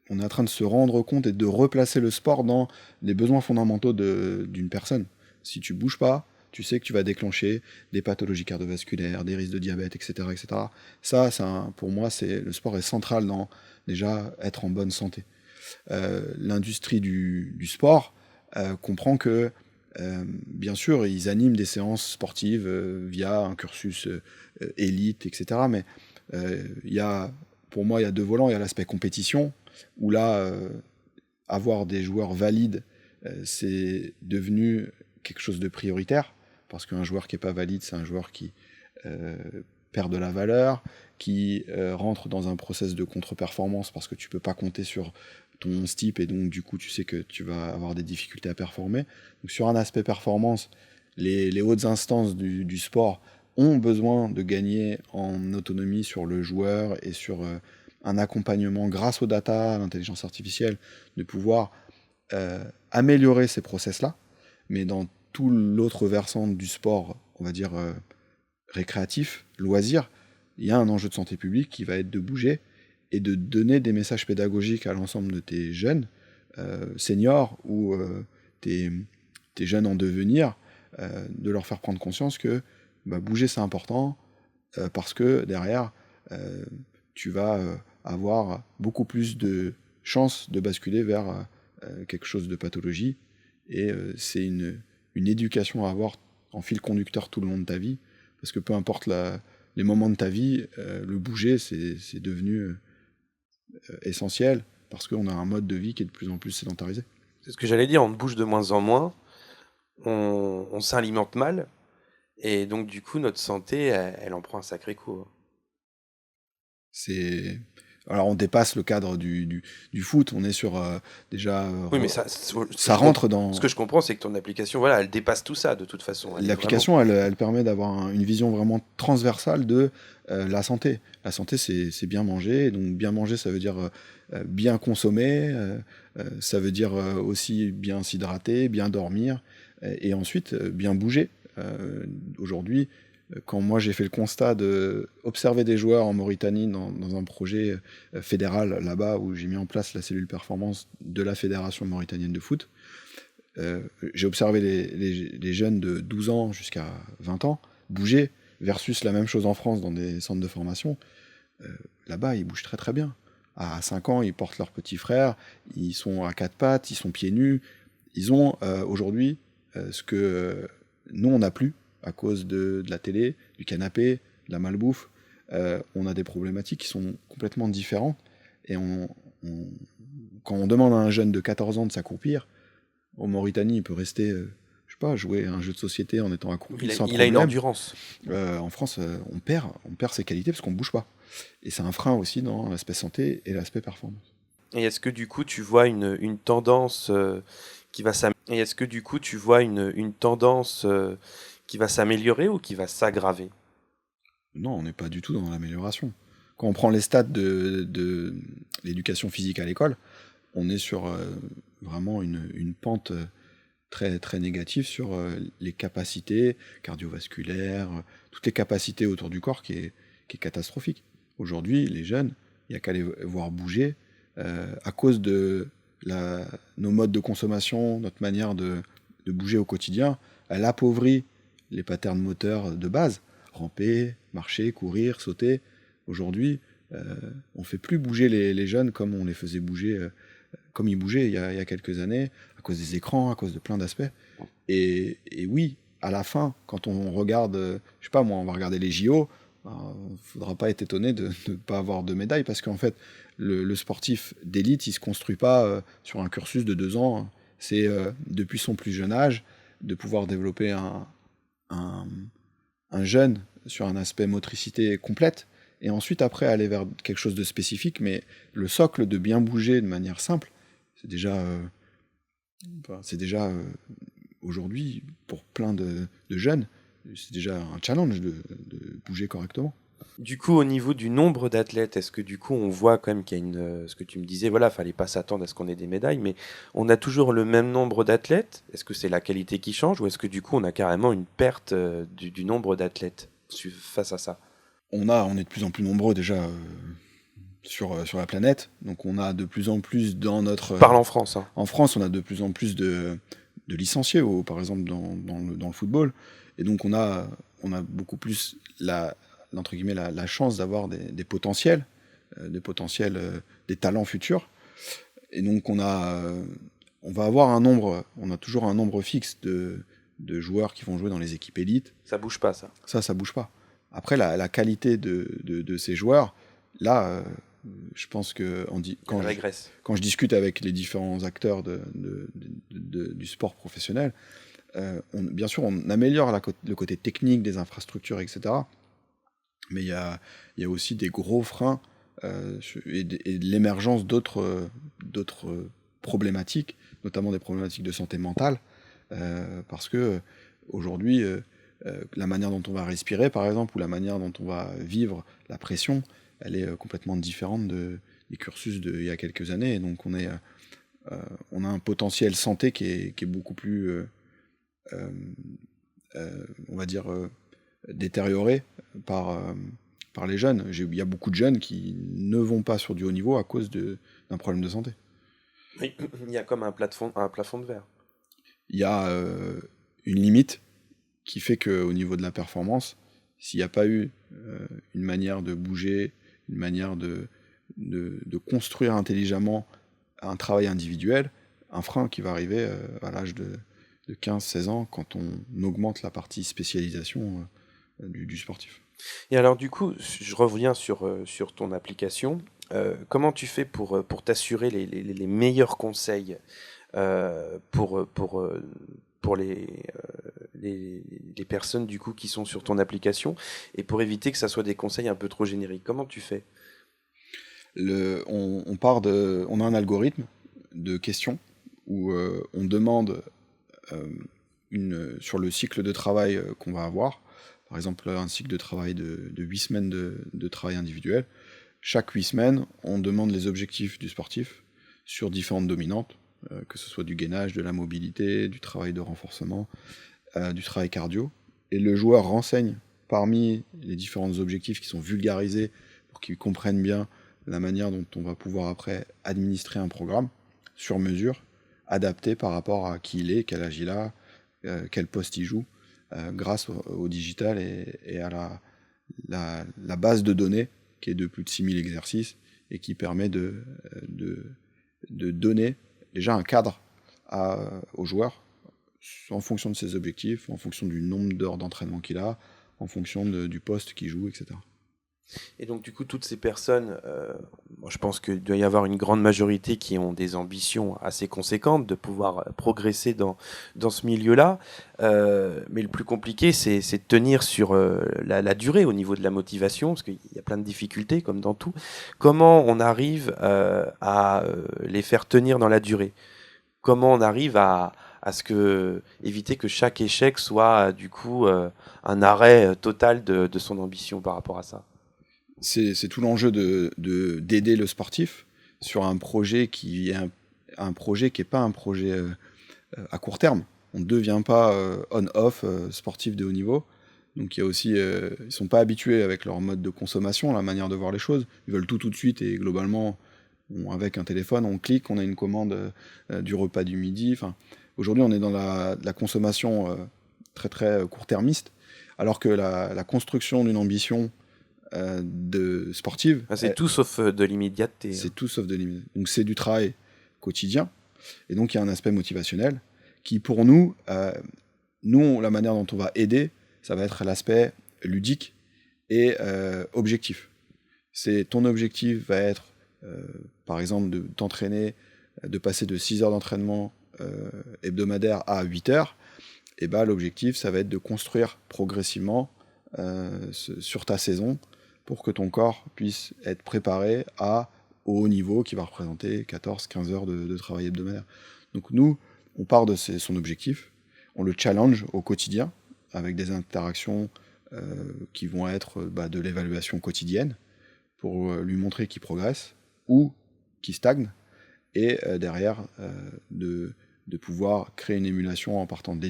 on est en train de se rendre compte et de replacer le sport dans les besoins fondamentaux d'une personne. Si tu bouges pas, tu sais que tu vas déclencher des pathologies cardiovasculaires, des risques de diabète, etc. etc. Ça, pour moi, le sport est central dans déjà être en bonne santé. L'industrie du sport comprend que, bien sûr, ils animent des séances sportives via un cursus élite, etc. Mais pour moi, il y a deux volants. Il y a l'aspect compétition, où là, avoir des joueurs valides, c'est devenu quelque chose de prioritaire, parce qu'un joueur qui n'est pas valide, c'est un joueur qui perd de la valeur, qui rentre dans un process de contre-performance, parce que tu ne peux pas compter sur ton type, et donc du coup, tu sais que tu vas avoir des difficultés à performer. Donc sur un aspect performance, les hautes instances du sport ont besoin de gagner en autonomie sur le joueur et sur un accompagnement grâce aux data, à l'intelligence artificielle, de pouvoir améliorer ces process-là. Mais dans tout l'autre versant du sport, on va dire récréatif, loisir, il y a un enjeu de santé publique qui va être de bouger et de donner des messages pédagogiques à l'ensemble de tes jeunes, seniors ou tes jeunes en devenir, de leur faire prendre conscience que bouger c'est important, parce que derrière, tu vas avoir beaucoup plus de chances de basculer vers quelque chose de pathologie, et c'est une éducation à avoir en fil conducteur tout le long de ta vie, parce que peu importe les moments de ta vie, le bouger c'est devenu essentiel, parce qu'on a un mode de vie qui est de plus en plus sédentarisé. C'est ce que j'allais dire, on bouge de moins en moins, on s'alimente mal, et donc du coup notre santé, elle en prend un sacré coup. Alors on dépasse le cadre du foot, on est sur déjà... oui, mais ça rentre dans... Ce que je comprends, c'est que ton application, voilà, elle dépasse tout ça de toute façon. L'application, elle permet d'avoir une vision vraiment transversale de la santé. La santé, c'est bien manger, donc bien manger, ça veut dire bien consommer, ça veut dire aussi bien s'hydrater, bien dormir, et ensuite bien bouger. Aujourd'hui, quand moi j'ai fait le constat d'observer des joueurs en Mauritanie dans un projet fédéral là-bas, où j'ai mis en place la cellule performance de la Fédération mauritanienne de foot, j'ai observé les jeunes de 12 ans jusqu'à 20 ans bouger, versus la même chose en France dans des centres de formation. Là-bas, ils bougent très très bien. À 5 ans, ils portent leurs petits frères, ils sont à quatre pattes, ils sont pieds nus. Ils ont aujourd'hui ce que nous, on n'a plus, à cause de la télé, du canapé, de la malbouffe. On a des problématiques qui sont complètement différentes. Et quand on demande à un jeune de 14 ans de s'accroupir, En Mauritanie, il peut rester, je sais pas, jouer à un jeu de société en étant accroupi sans Il a une problème. endurance. En France, on perd ses qualités parce qu'on bouge pas. Et c'est un frein aussi dans l'aspect santé et l'aspect performance. Et est-ce que du coup tu vois une tendance qui va s'améliorer? Et est-ce que du coup tu vois une tendance qui va s'améliorer ou qui va s'aggraver? Non, on n'est pas du tout dans l'amélioration. Quand on prend les stats de l'éducation physique à l'école, on est sur vraiment une pente très, très négative sur les capacités cardiovasculaires, toutes les capacités autour du corps qui est catastrophique. Aujourd'hui, les jeunes, il n'y a qu'à les voir bouger à cause de nos modes de consommation, notre manière de bouger au quotidien. Elle appauvrit les patterns moteurs de base, ramper, marcher, courir, sauter. Aujourd'hui, on ne fait plus bouger les jeunes comme on les faisait bouger, comme ils bougeaient il y a quelques années, à cause des écrans, à cause de plein d'aspects. Et oui, à la fin, quand on regarde, je sais pas moi, on va regarder les JO, il ne faudra pas être étonné de ne pas avoir de médaille, parce qu'en fait, le sportif d'élite, il ne se construit pas sur un cursus de 2 ans. C'est depuis son plus jeune âge, de pouvoir développer un jeune sur un aspect motricité complète, et ensuite après aller vers quelque chose de spécifique, mais le socle de bien bouger de manière simple, c'est déjà, aujourd'hui, pour plein de jeunes, c'est déjà un challenge de bouger correctement. Du coup, au niveau du nombre d'athlètes, est-ce que du coup on voit quand même qu'il y a ce que tu me disais, voilà, fallait pas s'attendre à ce qu'on ait des médailles, mais on a toujours le même nombre d'athlètes? Est-ce que c'est la qualité qui change ou est-ce que du coup on a carrément une perte du nombre d'athlètes face à ça? On est de plus en plus nombreux déjà sur la planète, donc on a de plus en plus dans notre... Parle en France, hein. En France, on a de plus en plus de licenciés, par exemple dans le football, et donc on a beaucoup plus entre guillemets, la chance d'avoir des potentiels, des talents futurs, et donc on va avoir on a toujours un nombre fixe de joueurs qui vont jouer dans les équipes élites. Ça bouge pas, ça. Ça bouge pas. Après, la qualité de ces joueurs, là, je pense que quand je discute avec les différents acteurs du sport professionnel, bien sûr, on améliore le côté technique des infrastructures, etc. Mais il y a aussi des gros freins et de l'émergence d'autres problématiques, notamment des problématiques de santé mentale, parce que aujourd'hui, la manière dont on va respirer, par exemple, ou la manière dont on va vivre la pression, elle est complètement différente des cursus d'il y a quelques années. Et donc on a un potentiel santé qui est beaucoup plus, on va dire, détérioré par les jeunes. Il y a beaucoup de jeunes qui ne vont pas sur du haut niveau à cause d'un problème de santé. Oui, il y a comme un plafond de verre. Il y a une limite qui fait qu'au niveau de la performance, s'il n'y a pas eu une manière de bouger, une manière de construire intelligemment un travail individuel, un frein qui va arriver à l'âge de 15-16 ans quand on augmente la partie spécialisation du sportif. Et alors du coup, je reviens sur ton application. Comment tu fais pour t'assurer les meilleurs conseils pour les personnes du coup qui sont sur ton application et pour éviter que ça soit des conseils un peu trop génériques? Comment tu fais? On a un algorithme de questions où on demande sur le cycle de travail qu'on va avoir, par exemple un cycle de travail de 8 semaines de travail individuel. Chaque 8 semaines, on demande les objectifs du sportif sur différentes dominantes, que ce soit du gainage, de la mobilité, du travail de renforcement, du travail cardio. Et le joueur renseigne parmi les différents objectifs qui sont vulgarisés pour qu'ils comprennent bien la manière dont on va pouvoir après administrer un programme sur mesure, adapté par rapport à qui il est, quel âge il a, quel poste il joue, grâce au digital et à la base de données qui est de plus de 6000 exercices et qui permet de donner déjà un cadre aux joueurs en fonction de ses objectifs, en fonction du nombre d'heures d'entraînement qu'il a, en fonction du poste qu'il joue, etc. Et donc, du coup, toutes ces personnes, moi, je pense qu'il doit y avoir une grande majorité qui ont des ambitions assez conséquentes de pouvoir progresser dans ce milieu-là. Mais le plus compliqué, c'est de tenir sur la durée au niveau de la motivation, parce qu'il y a plein de difficultés, comme dans tout. Comment on arrive à les faire tenir dans la durée? Comment on arrive à éviter que chaque échec soit, du coup, un arrêt total de son ambition par rapport à ça? C'est tout l'enjeu d'aider le sportif sur un projet qui est un projet qui n'est pas un projet à court terme. On ne devient pas on-off sportif de haut niveau. Donc il y a aussi, ils sont pas habitués avec leur mode de consommation, la manière de voir les choses. Ils veulent tout de suite et globalement, avec un téléphone, on clique, on a une commande du repas du midi. Enfin, aujourd'hui, on est dans la consommation très très court-termiste, alors que la construction d'une ambition de sportive. C'est tout sauf de l'immédiateté. C'est tout sauf de l'immédiateté. Donc c'est du travail quotidien. Et donc il y a un aspect motivationnel qui, pour nous, la manière dont on va aider, ça va être l'aspect ludique et objectif. Ton objectif va être, par exemple, de t'entraîner, de passer de 6 heures d'entraînement hebdomadaire à 8 heures. Et l'objectif, ça va être de construire progressivement sur ta saison pour que ton corps puisse être préparé au haut niveau qui va représenter 14-15 heures de travail hebdomadaire. Donc nous, on part de son objectif, on le challenge au quotidien avec des interactions qui vont être de l'évaluation quotidienne pour lui montrer qu'il progresse ou qu'il stagne, et derrière de pouvoir créer une émulation en partant de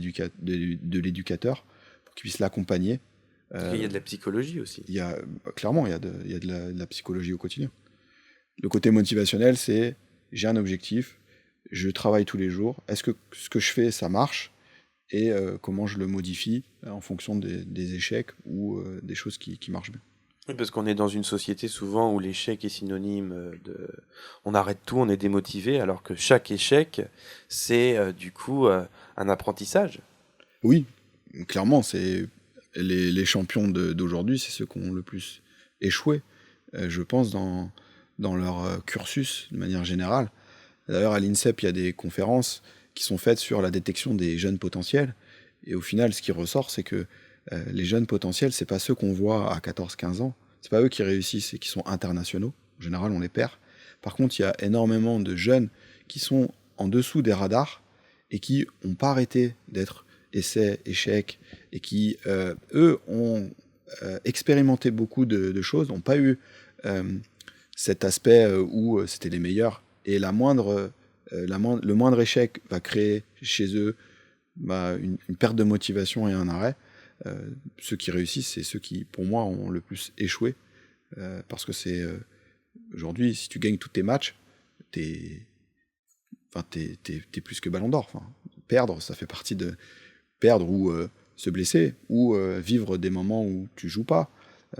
l'éducateur pour qu'il puisse l'accompagner. Il y a de la psychologie aussi. Clairement, il y a de la psychologie au quotidien. Le côté motivationnel, c'est j'ai un objectif, je travaille tous les jours, est-ce que ce que je fais, ça marche, et comment je le modifie en fonction des échecs ou des choses qui marchent bien. Oui, parce qu'on est dans une société souvent où l'échec est synonyme de... On arrête tout, on est démotivé, alors que chaque échec, c'est du coup un apprentissage. Oui, clairement, c'est les champions d'aujourd'hui, c'est ceux qui ont le plus échoué, je pense, dans leur cursus de manière générale. D'ailleurs, à l'INSEP, il y a des conférences qui sont faites sur la détection des jeunes potentiels. Et au final, ce qui ressort, c'est que les jeunes potentiels, c'est pas ceux qu'on voit à 14-15 ans. C'est pas eux qui réussissent et qui sont internationaux. En général, on les perd. Par contre, il y a énormément de jeunes qui sont en dessous des radars et qui n'ont pas arrêté d'être essais, échecs, et qui, eux, ont expérimenté beaucoup de choses, n'ont pas eu cet aspect où c'était les meilleurs. Et le moindre échec va créer chez eux une perte de motivation et un arrêt. Ceux qui réussissent, c'est ceux qui, pour moi, ont le plus échoué. Parce que c'est... aujourd'hui, si tu gagnes tous tes matchs, t'es plus que Ballon d'Or. Enfin, perdre, ça fait partie de... Perdre ou se blesser, ou vivre des moments où tu joues pas,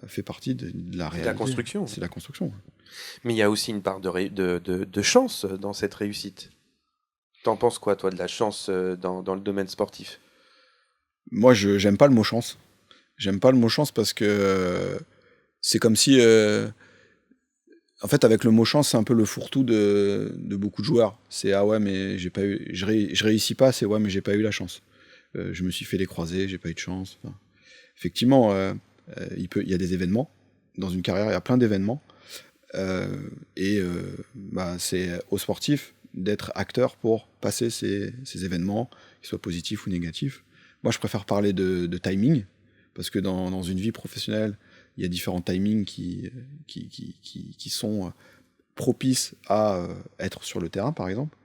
fait partie de la réalité. C'est la construction. C'est la construction. Mais il y a aussi une part de chance dans cette réussite. T'en penses quoi, toi, de la chance dans le domaine sportif? Moi, j'aime pas le mot chance. J'aime pas le mot chance parce que c'est comme si... en fait, avec le mot chance, c'est un peu le fourre-tout de beaucoup de joueurs. C'est « Ah ouais, mais j'ai pas eu, je réussis pas », c'est « Ouais, mais j'ai pas eu la chance. Je me suis fait les croisés, j'ai pas eu de chance. » Enfin, effectivement, il y a des événements. Dans une carrière, il y a plein d'événements. C'est aux sportifs d'être acteurs pour passer ces événements, qu'ils soient positifs ou négatifs. Moi, je préfère parler de timing, parce que dans une vie professionnelle, il y a différents timings qui sont propices à être sur le terrain, par exemple.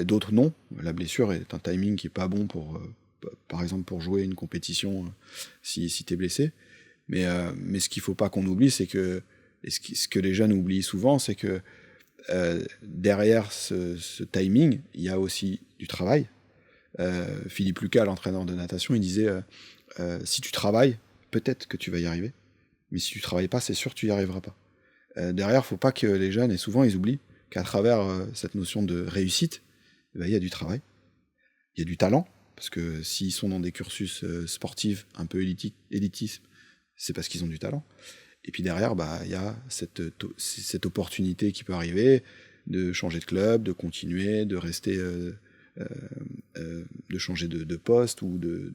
D'autres non. La blessure est un timing qui n'est pas bon par exemple, pour jouer une compétition si tu es blessé. Mais ce qu'il ne faut pas qu'on oublie, c'est que, et ce que les jeunes oublient souvent, c'est que derrière ce timing, il y a aussi du travail. Philippe Lucas, l'entraîneur de natation, il disait si tu travailles, peut-être que tu vas y arriver, mais si tu travailles pas, c'est sûr que tu y arriveras pas. Derrière, faut pas que les jeunes, et souvent ils oublient qu'à travers cette notion de réussite, il y a du travail, il y a du talent, parce que s'ils sont dans des cursus sportifs un peu élitistes, c'est parce qu'ils ont du talent. Et puis derrière, il y a cette opportunité qui peut arriver de changer de club, de continuer, de rester, de changer de poste ou de.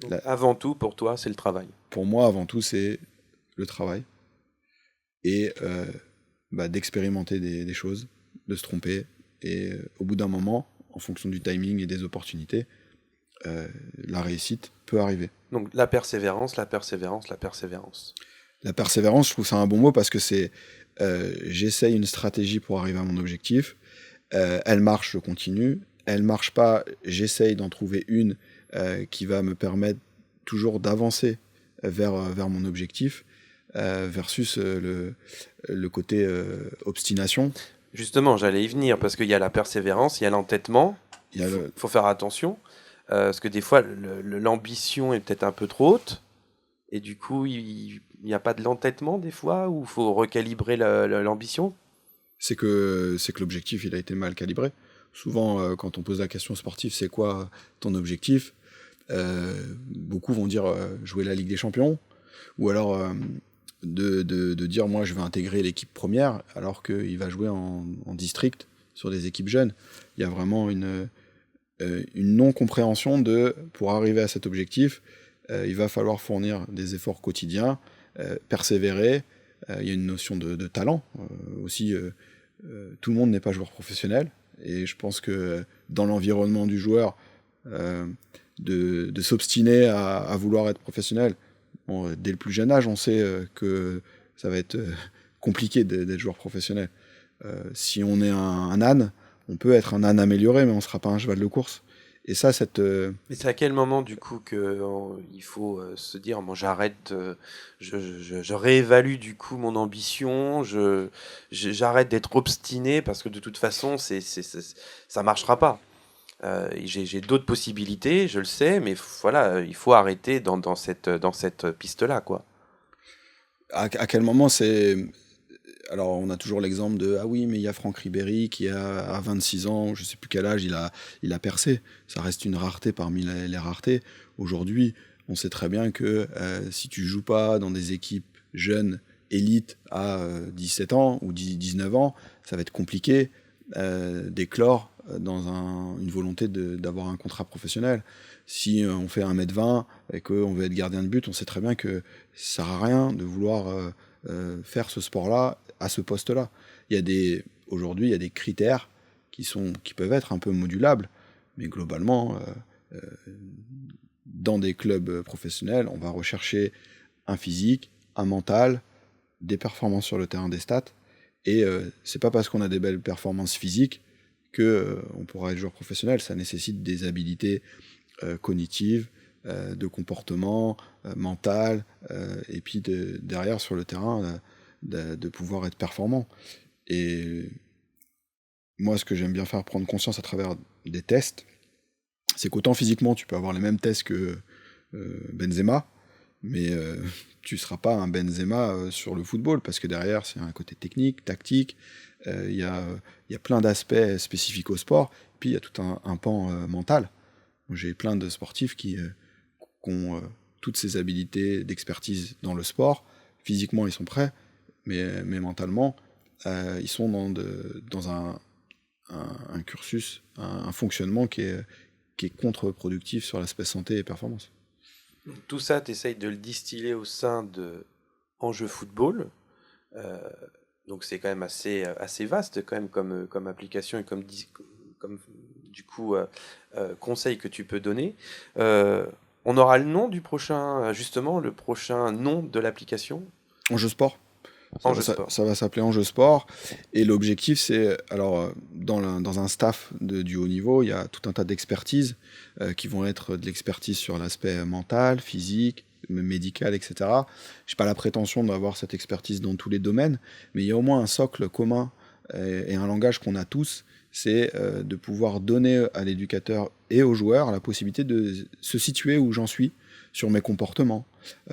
Donc, avant tout, pour toi, c'est le travail. Pour moi, avant tout, c'est le travail et d'expérimenter des choses, de se tromper et au bout d'un moment, en fonction du timing et des opportunités, la réussite peut arriver. Donc la persévérance, la persévérance, la persévérance. La persévérance, je trouve ça un bon mot parce que c'est j'essaye une stratégie pour arriver à mon objectif. Elle marche, je continue. Elle marche pas, j'essaye d'en trouver une qui va me permettre toujours d'avancer vers mon objectif versus le côté obstination. Justement, j'allais y venir parce qu'il y a la persévérance, il y a l'entêtement. Faut faire attention parce que des fois l'ambition est peut-être un peu trop haute et du coup il n'y a pas de l'entêtement des fois où il faut recalibrer l'ambition. C'est que l'objectif il a été mal calibré. Souvent quand on pose la question sportive, c'est quoi ton objectif, beaucoup vont dire jouer la Ligue des Champions ou alors de dire moi je vais intégrer l'équipe première alors qu'il va jouer en district sur des équipes jeunes. Il y a vraiment une non-compréhension pour arriver à cet objectif, il va falloir fournir des efforts quotidiens, persévérer, il y a une notion de talent aussi, tout le monde n'est pas joueur professionnel et je pense que dans l'environnement du joueur de s'obstiner à vouloir être professionnel, dès le plus jeune âge on sait que ça va être compliqué d'être joueur professionnel. Si on est un âne, on peut être un âne amélioré, mais on ne sera pas un cheval de course. Et ça, Mais c'est à quel moment, du coup, il faut se dire, bon, j'arrête, je réévalue, du coup, mon ambition, j'arrête d'être obstiné, parce que de toute façon, ça ne marchera pas. J'ai d'autres possibilités, je le sais, mais voilà, il faut arrêter dans cette piste-là, quoi. À quel moment c'est... Alors, on a toujours l'exemple de ah oui, mais il y a Franck Ribéry qui à 26 ans, je sais plus quel âge, il a percé. Ça reste une rareté parmi les raretés. Aujourd'hui, on sait très bien que si tu joues pas dans des équipes jeunes, élites à 17 ans ou 19 ans, ça va être compliqué d'éclore dans une volonté d'avoir un contrat professionnel. Si on fait 1m20 et qu'on veut être gardien de but, on sait très bien que ça sert à rien de vouloir faire ce sport-là à ce poste-là. Aujourd'hui, il y a des critères qui peuvent être un peu modulables, mais globalement, dans des clubs professionnels, on va rechercher un physique, un mental, des performances sur le terrain, des stats, et c'est pas parce qu'on a des belles performances physiques que on pourra être joueur professionnel. Ça nécessite des habilités cognitives, de comportement, mental, et puis derrière sur le terrain, de pouvoir être performant. Et moi, ce que j'aime bien faire prendre conscience à travers des tests, c'est qu'autant physiquement, tu peux avoir les mêmes tests que Benzema, mais tu ne seras pas un Benzema sur le football, parce que derrière, c'est un côté technique, tactique, il y a plein d'aspects spécifiques au sport, puis il y a tout un pan mental. J'ai plein de sportifs qui ont toutes ces habilités d'expertise dans le sport. Physiquement, ils sont prêts, mais mentalement, ils sont dans un cursus, un fonctionnement qui est contre-productif sur l'aspect santé et performance. Tout ça, tu essayes de le distiller au sein de Enjeu Football. Donc c'est quand même assez vaste quand même comme application et comme du coup conseil que tu peux donner. On aura le nom du prochain, justement, le prochain nom de l'application. Enjeu Sport. Ça va s'appeler Enjeu Sport. Et l'objectif, c'est... Alors, dans un staff du haut niveau, il y a tout un tas d'expertises qui vont être de l'expertise sur l'aspect mental, physique, médical, etc. Je n'ai pas la prétention d'avoir cette expertise dans tous les domaines, mais il y a au moins un socle commun et un langage qu'on a tous, c'est de pouvoir donner à l'éducateur et aux joueurs la possibilité de se situer où j'en suis sur mes comportements.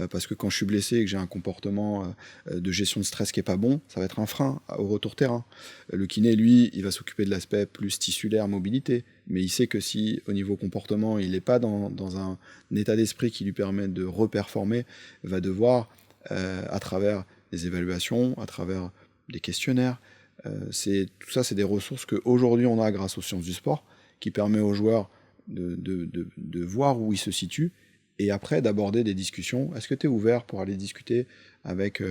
Parce que quand je suis blessé et que j'ai un comportement de gestion de stress qui n'est pas bon, ça va être un frein au retour terrain. Le kiné, lui, il va s'occuper de l'aspect plus tissulaire, mobilité, mais il sait que si, au niveau comportement, il n'est pas dans un état d'esprit qui lui permet de reperformer, va devoir à travers des évaluations, à travers des questionnaires. Tout ça, c'est des ressources qu'aujourd'hui on a grâce aux sciences du sport, qui permet aux joueurs de voir où ils se situent, et après d'aborder des discussions. Est-ce que tu es ouvert pour aller discuter avec,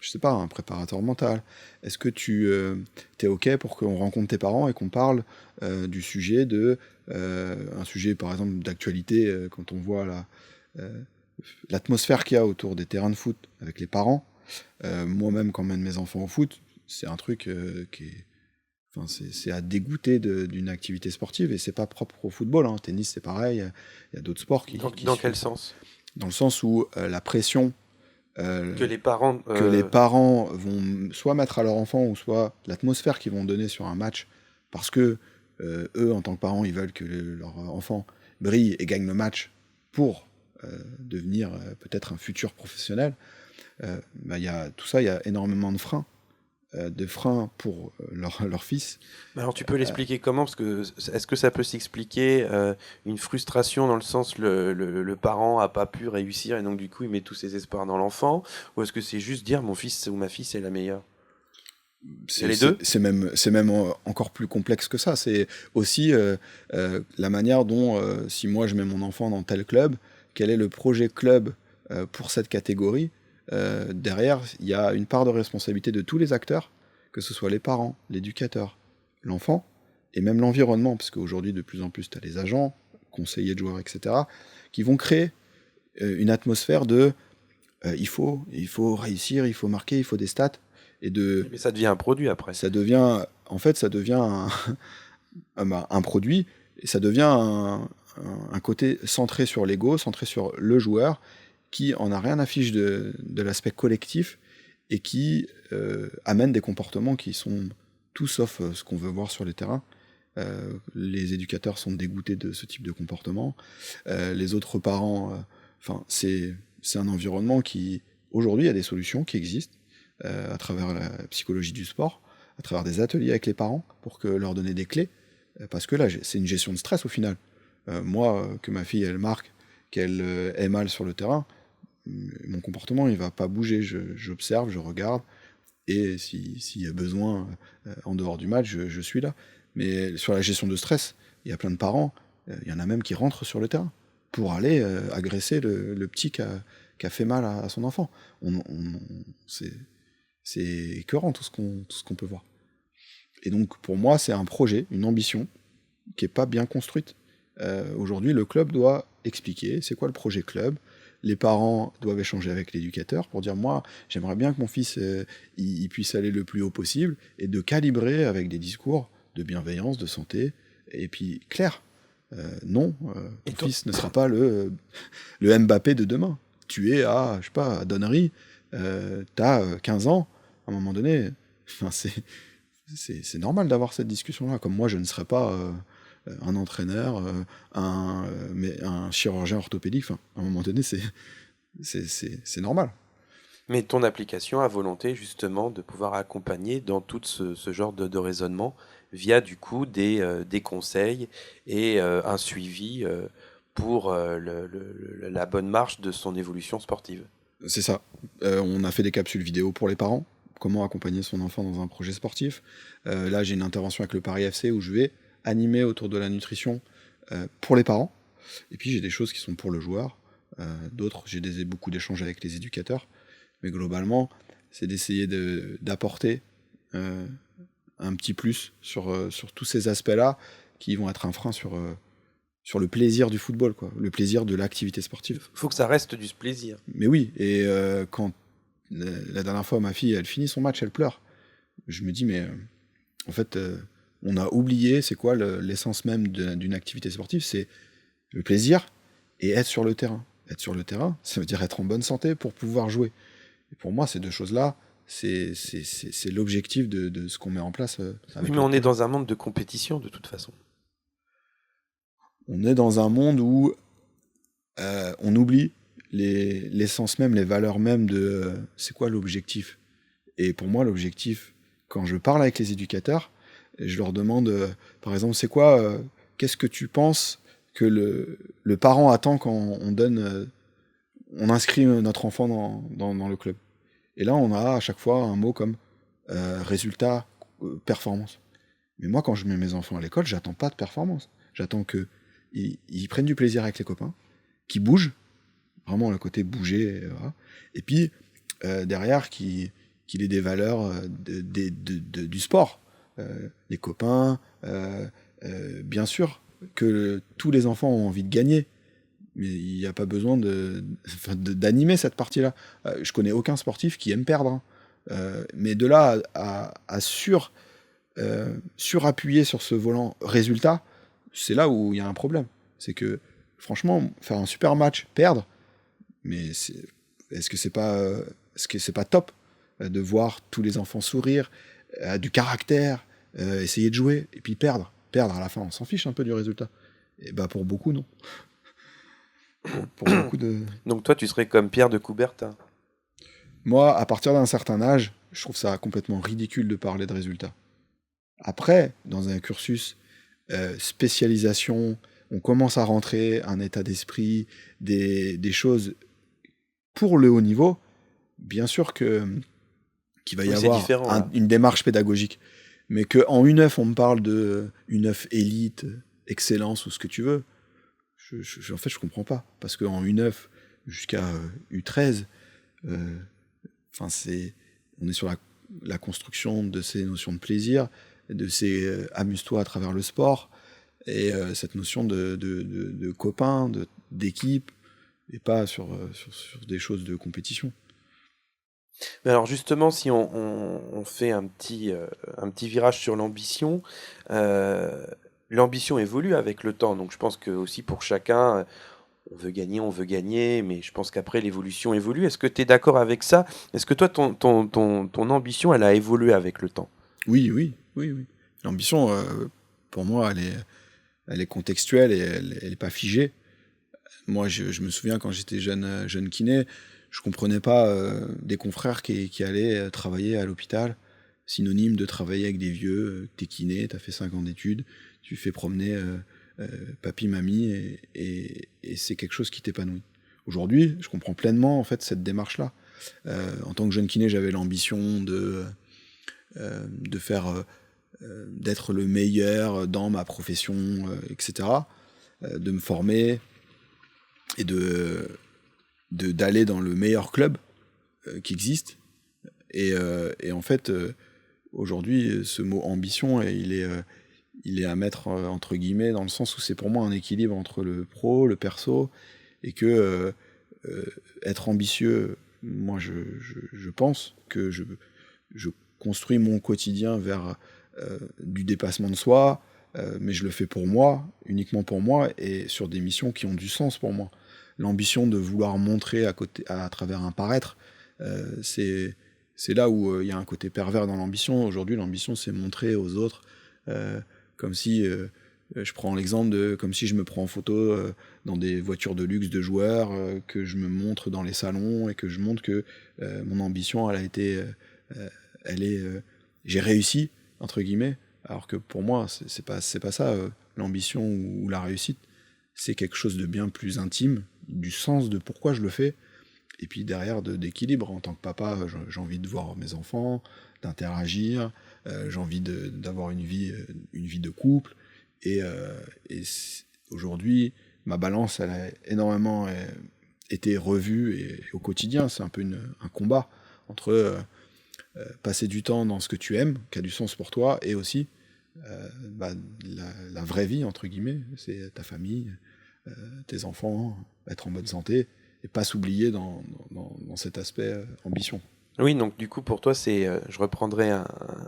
je sais pas, un préparateur mental? Est-ce que tu es OK pour qu'on rencontre tes parents et qu'on parle du sujet un sujet par exemple d'actualité, quand on voit l'atmosphère qu'il y a autour des terrains de foot avec les parents. Moi-même, quand je mène mes enfants au foot, c'est un truc qui est... Enfin, c'est à dégoûter d'une activité sportive, et c'est pas propre au football. Tennis, c'est pareil. Il y a d'autres sports qui... Dans quel sens? Dans le sens où la pression que les parents vont soit mettre à leur enfant, ou soit l'atmosphère qu'ils vont donner sur un match, parce que eux, en tant que parents, ils veulent que leur enfant brille et gagne le match pour devenir peut-être un futur professionnel. Tout ça, il y a énormément de freins pour leur fils. Alors tu peux l'expliquer comment? Parce que est-ce que ça peut s'expliquer une frustration dans le sens le parent a pas pu réussir et donc du coup il met tous ses espoirs dans l'enfant, ou est-ce que c'est juste dire mon fils ou ma fille c'est la meilleure? C'est les deux? C'est même encore plus complexe que ça. C'est aussi la manière dont, si moi je mets mon enfant dans tel club, quel est le projet club pour cette catégorie. Derrière, il y a une part de responsabilité de tous les acteurs, que ce soit les parents, l'éducateur, l'enfant, et même l'environnement, parce qu'aujourd'hui, de plus en plus, tu as les agents, conseillers de joueurs, etc., qui vont créer une atmosphère de il faut réussir, il faut marquer, il faut des stats. Mais ça devient un produit après. Ça devient un produit, et ça devient un côté centré sur l'ego, centré sur le joueur, qui en a rien à fiche de l'aspect collectif, et qui amène des comportements qui sont tout sauf ce qu'on veut voir sur les terrains. Les éducateurs sont dégoûtés de ce type de comportement. Les autres parents, c'est un environnement qui... Aujourd'hui, il y a des solutions qui existent à travers la psychologie du sport, à travers des ateliers avec les parents, pour leur donner des clés, parce que là, c'est une gestion de stress au final. Moi, que ma fille, elle marque, qu'elle est mal sur le terrain, mon comportement, il va pas bouger. J'observe, je regarde, et s'il y a besoin, en dehors du match, je suis là. Mais sur la gestion de stress, il y a plein de parents, il y en a même qui rentrent sur le terrain pour aller agresser le petit qui a fait mal à son enfant. C'est écœurant tout ce qu'on peut voir. Et donc, pour moi, c'est un projet, une ambition, qui n'est pas bien construite. Aujourd'hui, le club doit expliquer c'est quoi le projet club. Les parents doivent échanger avec l'éducateur pour dire moi, j'aimerais bien que mon fils il puisse aller le plus haut possible, et de calibrer avec des discours de bienveillance, de santé, et puis clair. Non, ton fils ne sera pas le Mbappé de demain. Tu es à Donnery, t'as 15 ans, à un moment donné, c'est normal d'avoir cette discussion-là. Comme moi, je ne serais pas un entraîneur, un chirurgien orthopédique. À un moment donné, c'est normal. Mais ton application a volonté justement de pouvoir accompagner dans tout ce genre de raisonnement via du coup des conseils et un suivi pour la bonne marche de son évolution sportive. C'est ça. On a fait des capsules vidéo pour les parents, comment accompagner son enfant dans un projet sportif. Là, j'ai une intervention avec le Paris FC où je vais animer autour de la nutrition pour les parents. Et puis j'ai des choses qui sont pour le joueur. D'autres, j'ai beaucoup d'échanges avec les éducateurs. Mais globalement, c'est d'essayer d'apporter un petit plus sur tous ces aspects-là qui vont être un frein sur le plaisir du football, quoi, le plaisir de l'activité sportive. Il faut que ça reste du plaisir. Mais oui, et quand la dernière fois ma fille, elle finit son match, elle pleure. Je me dis, mais en fait, on a oublié c'est quoi l'essence même d'une activité sportive, c'est le plaisir et être sur le terrain. Être sur le terrain, ça veut dire être en bonne santé pour pouvoir jouer. Et pour moi, ces deux choses-là, c'est l'objectif de ce qu'on met en place. Oui, mais on est dans un monde de compétition de toute façon. On est dans un monde où on oublie l'essence même, les valeurs même de c'est quoi l'objectif. Et pour moi, l'objectif, quand je parle avec les éducateurs, je leur demande, par exemple, c'est quoi, qu'est-ce que tu penses que le parent attend quand on donne on inscrit notre enfant dans le club. Et là, on a à chaque fois un mot comme résultat, performance. Mais moi, quand je mets mes enfants à l'école, j'attends pas de performance. J'attends qu'ils prennent du plaisir avec les copains, qu'ils bougent, vraiment le côté bouger, voilà. Et puis derrière, qu'il ait des valeurs du sport. Les copains, bien sûr que tous les enfants ont envie de gagner, mais il n'y a pas besoin d'animer cette partie-là. Je connais aucun sportif qui aime perdre, hein. Mais de là à surappuyer sur ce volant résultat, c'est là où il y a un problème. C'est que, franchement, faire un super match, perdre, mais est-ce que c'est pas top de voir tous les enfants sourire, du caractère, essayer de jouer, et puis perdre à la fin, on s'en fiche un peu du résultat. Et bah pour beaucoup, non. Pour beaucoup de... Donc toi, tu serais comme Pierre de Coubertin. Moi, à partir d'un certain âge, je trouve ça complètement ridicule de parler de résultats. Après, dans un cursus spécialisation, on commence à rentrer un état d'esprit, des choses pour le haut niveau. Bien sûr qu'il va y avoir une démarche pédagogique. Mais qu'en U9, on me parle de U9 élite, excellence ou ce que tu veux, en fait, je comprends pas. Parce qu'en U9 jusqu'à U13, on est sur la construction de ces notions de plaisir, de ces amuse-toi à travers le sport, et cette notion de copain, d'équipe, et pas sur des choses de compétition. Mais alors justement, si on fait un petit virage sur l'ambition, l'ambition évolue avec le temps. Donc je pense que aussi pour chacun, on veut gagner, mais je pense qu'après l'évolution évolue. Est-ce que tu es d'accord avec ça? Est-ce que toi, ton ambition, elle a évolué avec le temps? Oui. L'ambition, pour moi, elle est contextuelle et elle n'est pas figée. Moi, je me souviens quand j'étais jeune kiné, je comprenais pas des confrères qui allaient travailler à l'hôpital, synonyme de travailler avec des vieux, t'es kiné, t'as fait 5 ans d'études, tu fais promener papy, mamie, et c'est quelque chose qui t'épanouit. Aujourd'hui, je comprends pleinement en fait cette démarche-là. En tant que jeune kiné, j'avais l'ambition de faire, d'être le meilleur dans ma profession, etc., de me former et d'aller dans le meilleur club qui existe. Et en fait, aujourd'hui, ce mot ambition, il est à mettre entre guillemets, dans le sens où c'est pour moi un équilibre entre le pro, le perso, et que être ambitieux, moi je pense que je construis mon quotidien vers du dépassement de soi, mais je le fais pour moi, uniquement pour moi, et sur des missions qui ont du sens pour moi. L'ambition de vouloir montrer à travers un paraître, c'est là où il y a un côté pervers dans l'ambition. Aujourd'hui, l'ambition, c'est montrer aux autres, comme si, je prends l'exemple comme si je me prends en photo dans des voitures de luxe de joueurs, que je me montre dans les salons et que je montre que mon ambition, j'ai réussi, entre guillemets, alors que pour moi, c'est pas ça, l'ambition ou la réussite. C'est quelque chose de bien plus intime, du sens de pourquoi je le fais, et puis derrière d'équilibre. En tant que papa, j'ai envie de voir mes enfants, d'interagir, j'ai envie d'avoir une vie de couple, et aujourd'hui, ma balance, elle a énormément été revue, et au quotidien, c'est un peu un combat entre passer du temps dans ce que tu aimes, qui a du sens pour toi, et aussi la vraie vie, entre guillemets, c'est ta famille, tes enfants, être en bonne santé, et pas s'oublier dans cet aspect ambition. Oui, donc du coup, pour toi, je reprendrais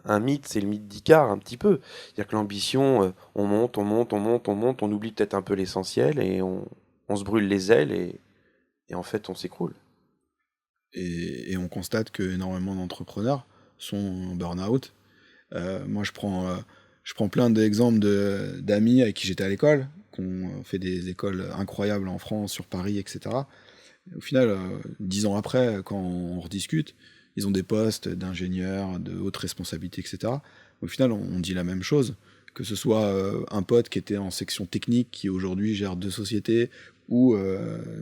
un mythe, c'est le mythe d'Icare, un petit peu. C'est-à-dire que l'ambition, on monte, on oublie peut-être un peu l'essentiel, et on se brûle les ailes, et en fait, on s'écroule. Et on constate qu'énormément d'entrepreneurs sont en burn-out. Moi, je prends plein d'exemples d'amis avec qui j'étais à l'école, qui ont fait des écoles incroyables en France, sur Paris, etc. Au final, 10 ans après, quand on rediscute, ils ont des postes d'ingénieurs, de haute responsabilité, etc. Au final, on dit la même chose, que ce soit un pote qui était en section technique, qui aujourd'hui gère 2 sociétés, ou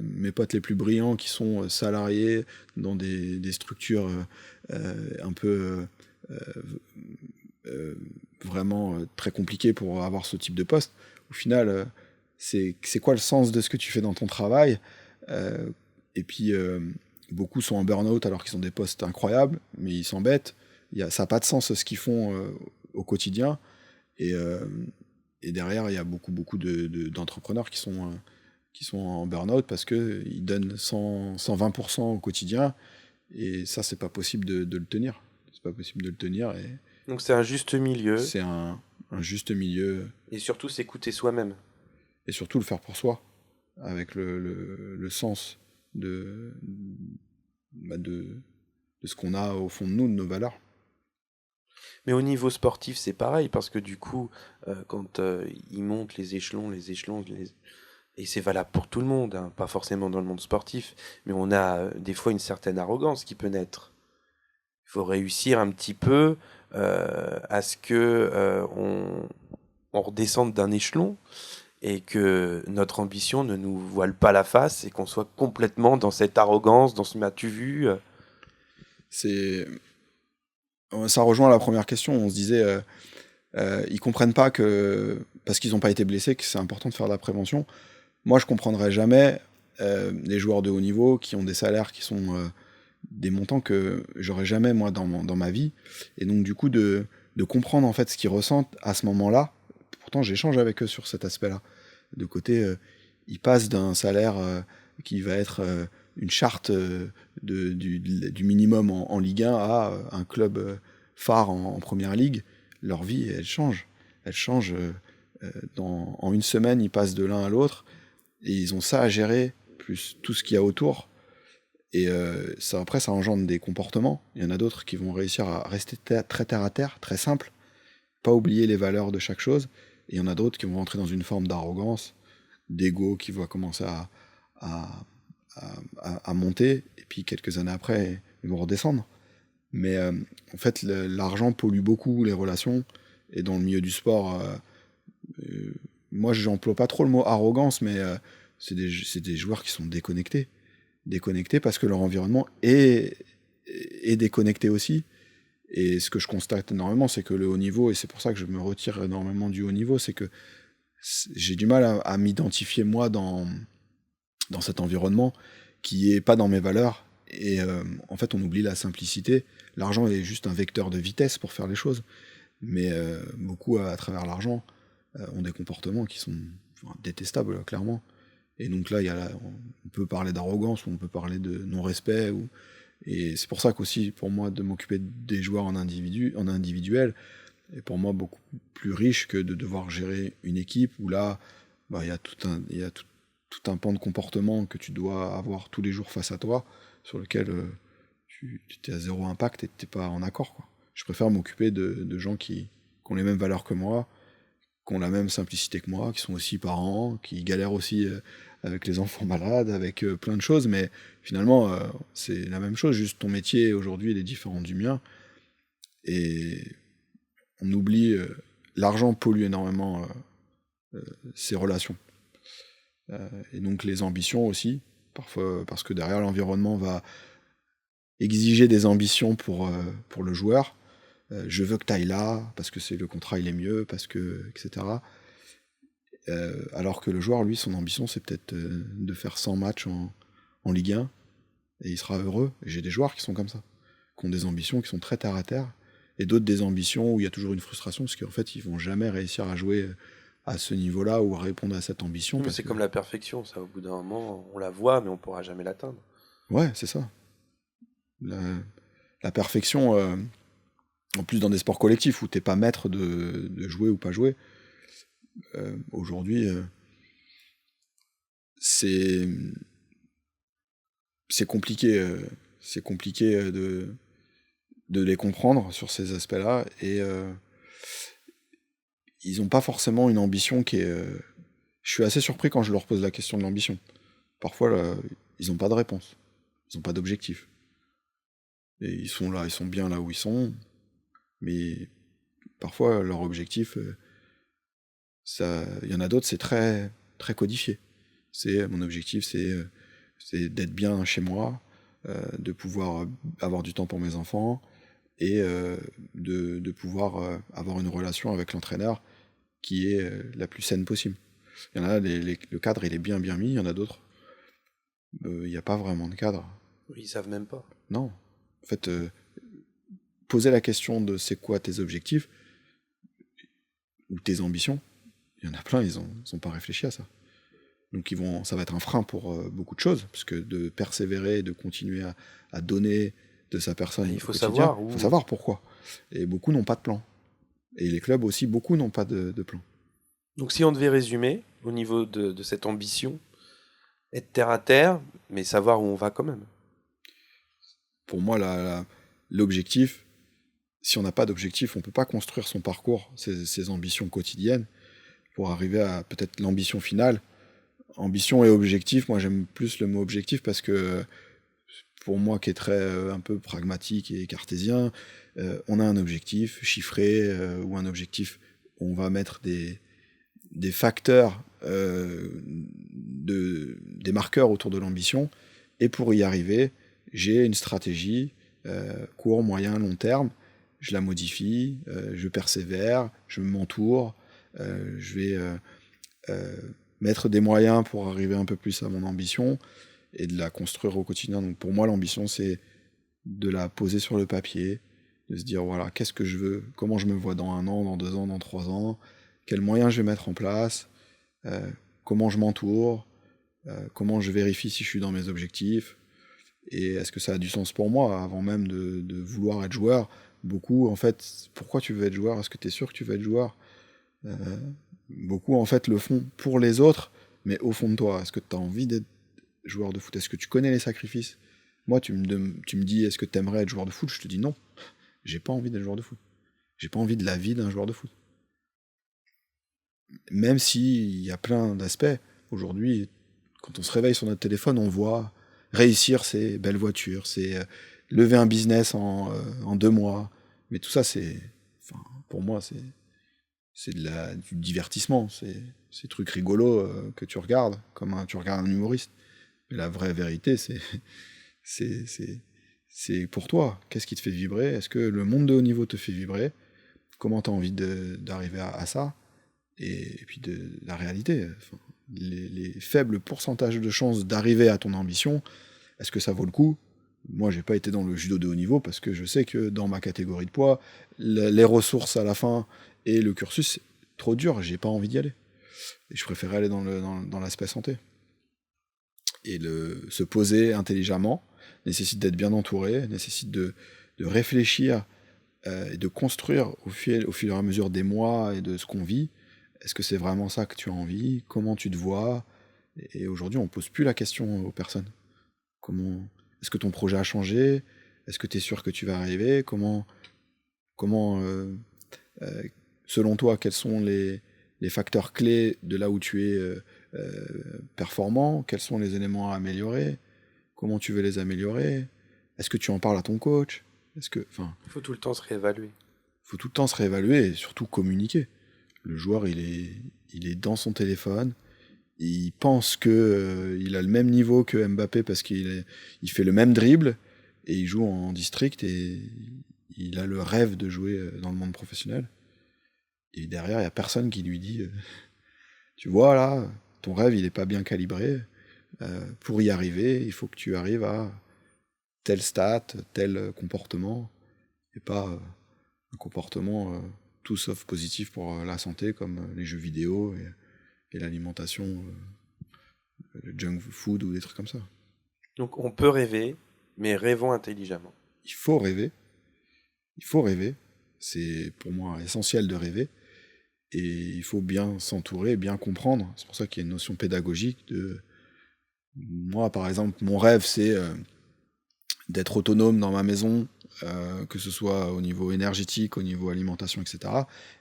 mes potes les plus brillants qui sont salariés dans des structures un peu vraiment très compliquées pour avoir ce type de poste. Au final, c'est quoi le sens de ce que tu fais dans ton travail? Et puis, beaucoup sont en burn-out alors qu'ils ont des postes incroyables, mais ils s'embêtent. Ça n'a pas de sens ce qu'ils font au quotidien. Et derrière, il y a beaucoup d'entrepreneurs qui sont en burn-out parce qu'ils donnent 120% au quotidien. Et ça, c'est pas possible de le tenir. C'est pas possible de le tenir. Et Donc c'est un juste milieu. c'est un juste milieu. Et surtout s'écouter soi-même. Et surtout le faire pour soi, avec le sens de ce qu'on a au fond de nous, de nos valeurs. Mais au niveau sportif, c'est pareil, parce que du coup, quand ils montent les échelons, et c'est valable pour tout le monde, hein, pas forcément dans le monde sportif, mais on a des fois une certaine arrogance qui peut naître. Il faut réussir un petit peu à ce que on redescende d'un échelon et que notre ambition ne nous voile pas la face et qu'on soit complètement dans cette arrogance, dans ce m'as-tu vu Ça rejoint la première question. On se disait, ils comprennent pas que, parce qu'ils n'ont pas été blessés, que c'est important de faire de la prévention. Moi, je comprendrais jamais les joueurs de haut niveau qui ont des salaires qui sont des montants que j'aurais jamais, moi, dans ma vie. Et donc, du coup, de comprendre, en fait, ce qu'ils ressentent à ce moment-là. Pourtant, j'échange avec eux sur cet aspect-là. De côté, ils passent d'un salaire qui va être une charte du minimum en Ligue 1 à un club phare en Première Ligue. Leur vie, elle change. Elle change. En une semaine, ils passent de l'un à l'autre. Et ils ont ça à gérer, plus tout ce qu'il y a autour. Et après, ça engendre des comportements. Il y en a d'autres qui vont réussir à rester très terre à terre, très simple, pas oublier les valeurs de chaque chose. Et il y en a d'autres qui vont rentrer dans une forme d'arrogance, d'ego qui va commencer à monter. Et puis quelques années après, ils vont redescendre. Mais en fait, l'argent pollue beaucoup les relations. Et dans le milieu du sport, moi, j'emploie pas trop le mot arrogance, mais c'est des joueurs qui sont déconnectés. Déconnectés parce que leur environnement est déconnecté aussi. Et ce que je constate énormément, c'est que le haut niveau, et c'est pour ça que je me retire énormément du haut niveau, c'est que j'ai du mal à m'identifier moi dans cet environnement qui est pas dans mes valeurs. Et en fait, on oublie la simplicité. L'argent est juste un vecteur de vitesse pour faire les choses. Mais beaucoup, à travers l'argent, ont des comportements qui sont détestables, clairement. Et donc là, on peut parler d'arrogance, ou on peut parler de non-respect. Et c'est pour ça qu'aussi, pour moi, de m'occuper des joueurs en individuel, est pour moi beaucoup plus riche que de devoir gérer une équipe où là, il y a tout un pan de comportement que tu dois avoir tous les jours face à toi, sur lequel tu es à zéro impact et tu n'es pas en accord, quoi. Je préfère m'occuper de gens qui ont les mêmes valeurs que moi, qui ont la même simplicité que moi, qui sont aussi parents, qui galèrent aussi avec les enfants malades, avec plein de choses, mais finalement, c'est la même chose, juste ton métier aujourd'hui, il est différent du mien. Et on oublie, l'argent pollue énormément ces relations. Et donc les ambitions aussi, parfois, parce que derrière l'environnement va exiger des ambitions pour le joueur. Je veux que tu ailles là, parce que le contrat il est mieux, parce que, etc. Alors que le joueur, lui, son ambition, c'est peut-être de faire 100 matchs en Ligue 1, et il sera heureux. Et j'ai des joueurs qui sont comme ça, qui ont des ambitions qui sont très terre à terre, et d'autres des ambitions où il y a toujours une frustration, parce qu'en fait, ils vont jamais réussir à jouer à ce niveau-là ou à répondre à cette ambition. Mais c'est comme la perfection, ça, au bout d'un moment, on la voit, mais on pourra jamais l'atteindre. Ouais, c'est ça. La perfection, en plus dans des sports collectifs où t'es pas maître de jouer ou pas jouer, aujourd'hui, c'est compliqué. C'est compliqué de les comprendre sur ces aspects-là, et ils n'ont pas forcément une ambition qui est... Je suis assez surpris quand je leur pose la question de l'ambition. Parfois, là, ils n'ont pas de réponse. Ils n'ont pas d'objectif. Et ils sont bien là où ils sont, mais parfois, leur objectif, Il y en a d'autres, c'est très, très codifié. Mon objectif, c'est d'être bien chez moi, de pouvoir avoir du temps pour mes enfants et de pouvoir avoir une relation avec l'entraîneur qui est la plus saine possible. Il y en a, le cadre, il est bien mis, il y en a d'autres, il n'y a pas vraiment de cadre. Ils savent même pas. Non. En fait, poser la question de c'est quoi tes objectifs ou tes ambitions, il y en a plein, ils ont pas réfléchi à ça. Donc ça va être un frein pour beaucoup de choses, parce que de persévérer, de continuer à donner de sa personne il faut savoir il faut savoir pourquoi. Et beaucoup n'ont pas de plan. Et les clubs aussi, beaucoup n'ont pas de plan. Donc si on devait résumer au niveau de cette ambition, être terre à terre, mais savoir où on va quand même. Pour moi, l'objectif, si on n'a pas d'objectif, on ne peut pas construire son parcours, ses ambitions quotidiennes, pour arriver à peut-être l'ambition finale. Ambition et objectif, moi j'aime plus le mot objectif parce que pour moi qui est très un peu pragmatique et cartésien, on a un objectif chiffré ou un objectif où on va mettre des facteurs, des marqueurs autour de l'ambition, et pour y arriver, j'ai une stratégie court, moyen, long terme, je la modifie, je persévère, je m'entoure, je vais mettre des moyens pour arriver un peu plus à mon ambition et de la construire au quotidien. Donc pour moi, l'ambition, c'est de la poser sur le papier, de se dire, voilà, qu'est-ce que je veux, comment je me vois dans 1 an, dans 2 ans, dans 3 ans, quels moyens je vais mettre en place, comment je m'entoure, comment je vérifie si je suis dans mes objectifs, et est-ce que ça a du sens pour moi, avant même de vouloir être joueur. Beaucoup, en fait, pourquoi tu veux être joueur? Est-ce que tu es sûr que tu veux être joueur? Beaucoup, en fait, le font pour les autres, mais au fond de toi, est-ce que tu as envie d'être joueur de foot? Est-ce que tu connais les sacrifices? Moi, tu me dis, est-ce que tu aimerais être joueur de foot? Je te dis non, j'ai pas envie d'être joueur de foot. J'ai pas envie de la vie d'un joueur de foot. Même s'il y a plein d'aspects. Aujourd'hui, quand on se réveille sur notre téléphone, on voit réussir ses belles voitures, c'est lever un business en 2 mois. Mais tout ça, pour moi, c'est du divertissement. C'est ces trucs rigolos que tu regardes, comme tu regardes un humoriste. Mais la vraie vérité, c'est pour toi. Qu'est-ce qui te fait vibrer? Est-ce que le monde de haut niveau te fait vibrer? Comment tu as envie d'arriver à ça? Et puis de la réalité. Les faibles pourcentages de chances d'arriver à ton ambition, est-ce que ça vaut le coup? Moi, j'ai pas été dans le judo de haut niveau parce que je sais que dans ma catégorie de poids, les ressources à la fin et le cursus, c'est trop dur, j'ai pas envie d'y aller. Et je préférais aller dans l'aspect santé. Et se poser intelligemment nécessite d'être bien entouré, nécessite de réfléchir et de construire au fur et à mesure des mois et de ce qu'on vit. Est-ce que c'est vraiment ça que tu as envie? Comment tu te vois? Et aujourd'hui, on ne pose plus la question aux personnes. Est-ce que ton projet a changé? Est-ce que tu es sûr que tu vas arriver? Selon toi, quels sont les facteurs clés de là où tu es performant? Quels sont les éléments à améliorer? Comment tu veux les améliorer? Est-ce que tu en parles à ton coach? Il faut tout le temps se réévaluer. Il faut tout le temps se réévaluer et surtout communiquer. Le joueur, il est dans son téléphone, il pense qu'il a le même niveau que Mbappé parce qu'il fait le même dribble, et il joue en district, et il a le rêve de jouer dans le monde professionnel. Et derrière, il n'y a personne qui lui dit tu vois là, ton rêve, il n'est pas bien calibré, pour y arriver, il faut que tu arrives à tel stat, tel comportement, et pas un comportement tout sauf positif pour la santé, comme les jeux vidéo et l'alimentation, le junk food ou des trucs comme ça. Donc on peut rêver, mais rêvons intelligemment. Il faut rêver. Il faut rêver. C'est pour moi essentiel de rêver. Et il faut bien s'entourer, bien comprendre. C'est pour ça qu'il y a une notion pédagogique de... Moi, par exemple, mon rêve, c'est d'être autonome dans ma maison, que ce soit au niveau énergétique, au niveau alimentation, etc.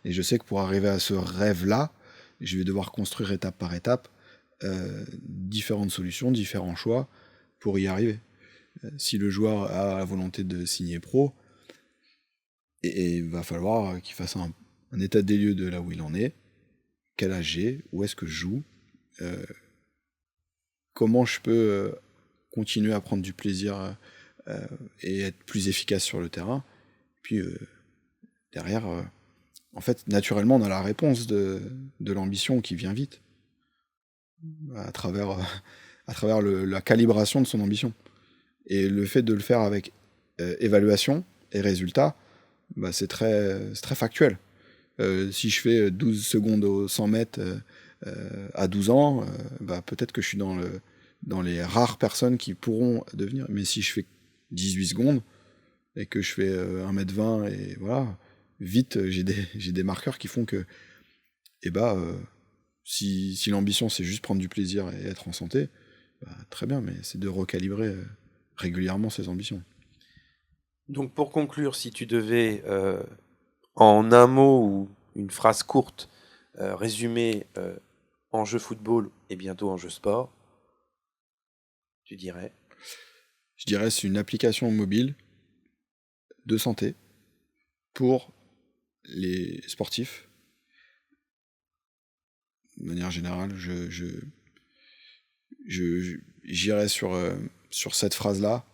Et je sais que pour arriver à ce rêve-là, je vais devoir construire étape par étape différentes solutions, différents choix pour y arriver. Si le joueur a la volonté de signer pro, et va falloir qu'il fasse un état des lieux de là où il en est, quel âge j'ai, où est-ce que je joue, comment je peux continuer à prendre du plaisir et être plus efficace sur le terrain. Puis derrière, en fait, naturellement, on a la réponse de l'ambition qui vient vite, à travers, la calibration de son ambition. Et le fait de le faire avec évaluation et résultat, bah, c'est très factuel. Si je fais 12 secondes aux 100 mètres à 12 ans, bah, peut-être que je suis dans les rares personnes qui pourront devenir. Mais si je fais 18 secondes et que je fais 1m20, et voilà, vite, j'ai des marqueurs qui font que, si l'ambition c'est juste prendre du plaisir et être en santé, bah, très bien, mais c'est de recalibrer régulièrement ses ambitions. Donc pour conclure, si tu devais, en un mot ou une phrase courte, résumer enjeu football et bientôt enjeu sport, tu dirais? Je dirais c'est une application mobile de santé pour les sportifs. De manière générale, j'irais sur cette phrase-là,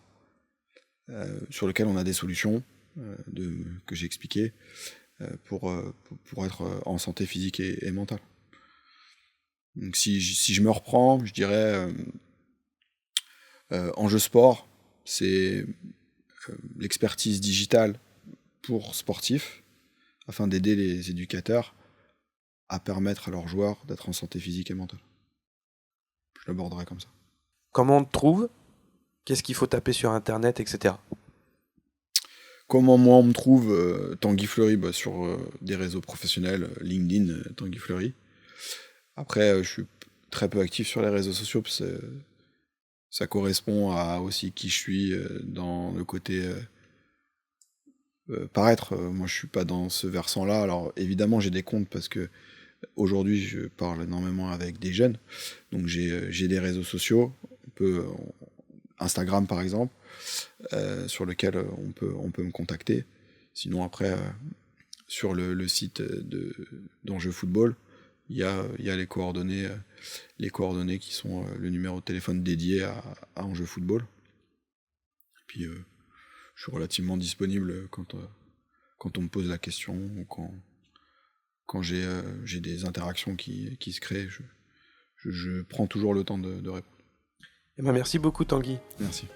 sur laquelle on a des solutions que j'ai expliquées pour être en santé physique et mentale. Donc si je me reprends, je dirais enjeu sport, c'est l'expertise digitale pour sportifs, afin d'aider les éducateurs à permettre à leurs joueurs d'être en santé physique et mentale. Je l'aborderai comme ça. Comment on te trouve? Qu'est-ce qu'il faut taper sur Internet, etc. Comment moi on me trouve? Tanguy Fleury, sur des réseaux professionnels, LinkedIn, Tanguy Fleury. Après, je suis très peu actif sur les réseaux sociaux, parce que ça correspond à aussi qui je suis dans le côté paraître. Moi, je suis pas dans ce versant-là. Alors, évidemment, j'ai des comptes parce que aujourd'hui, je parle énormément avec des jeunes. Donc, j'ai des réseaux sociaux, Instagram par exemple, sur lequel on peut me contacter. Sinon, après, sur le site d'Enjeu Football, il y a les coordonnées qui sont le numéro de téléphone dédié à Enjeu Football. Et puis, je suis relativement disponible quand on me pose la question, ou quand j'ai des interactions qui se créent. Je prends toujours le temps de répondre. Eh ben, merci beaucoup Tanguy. Merci.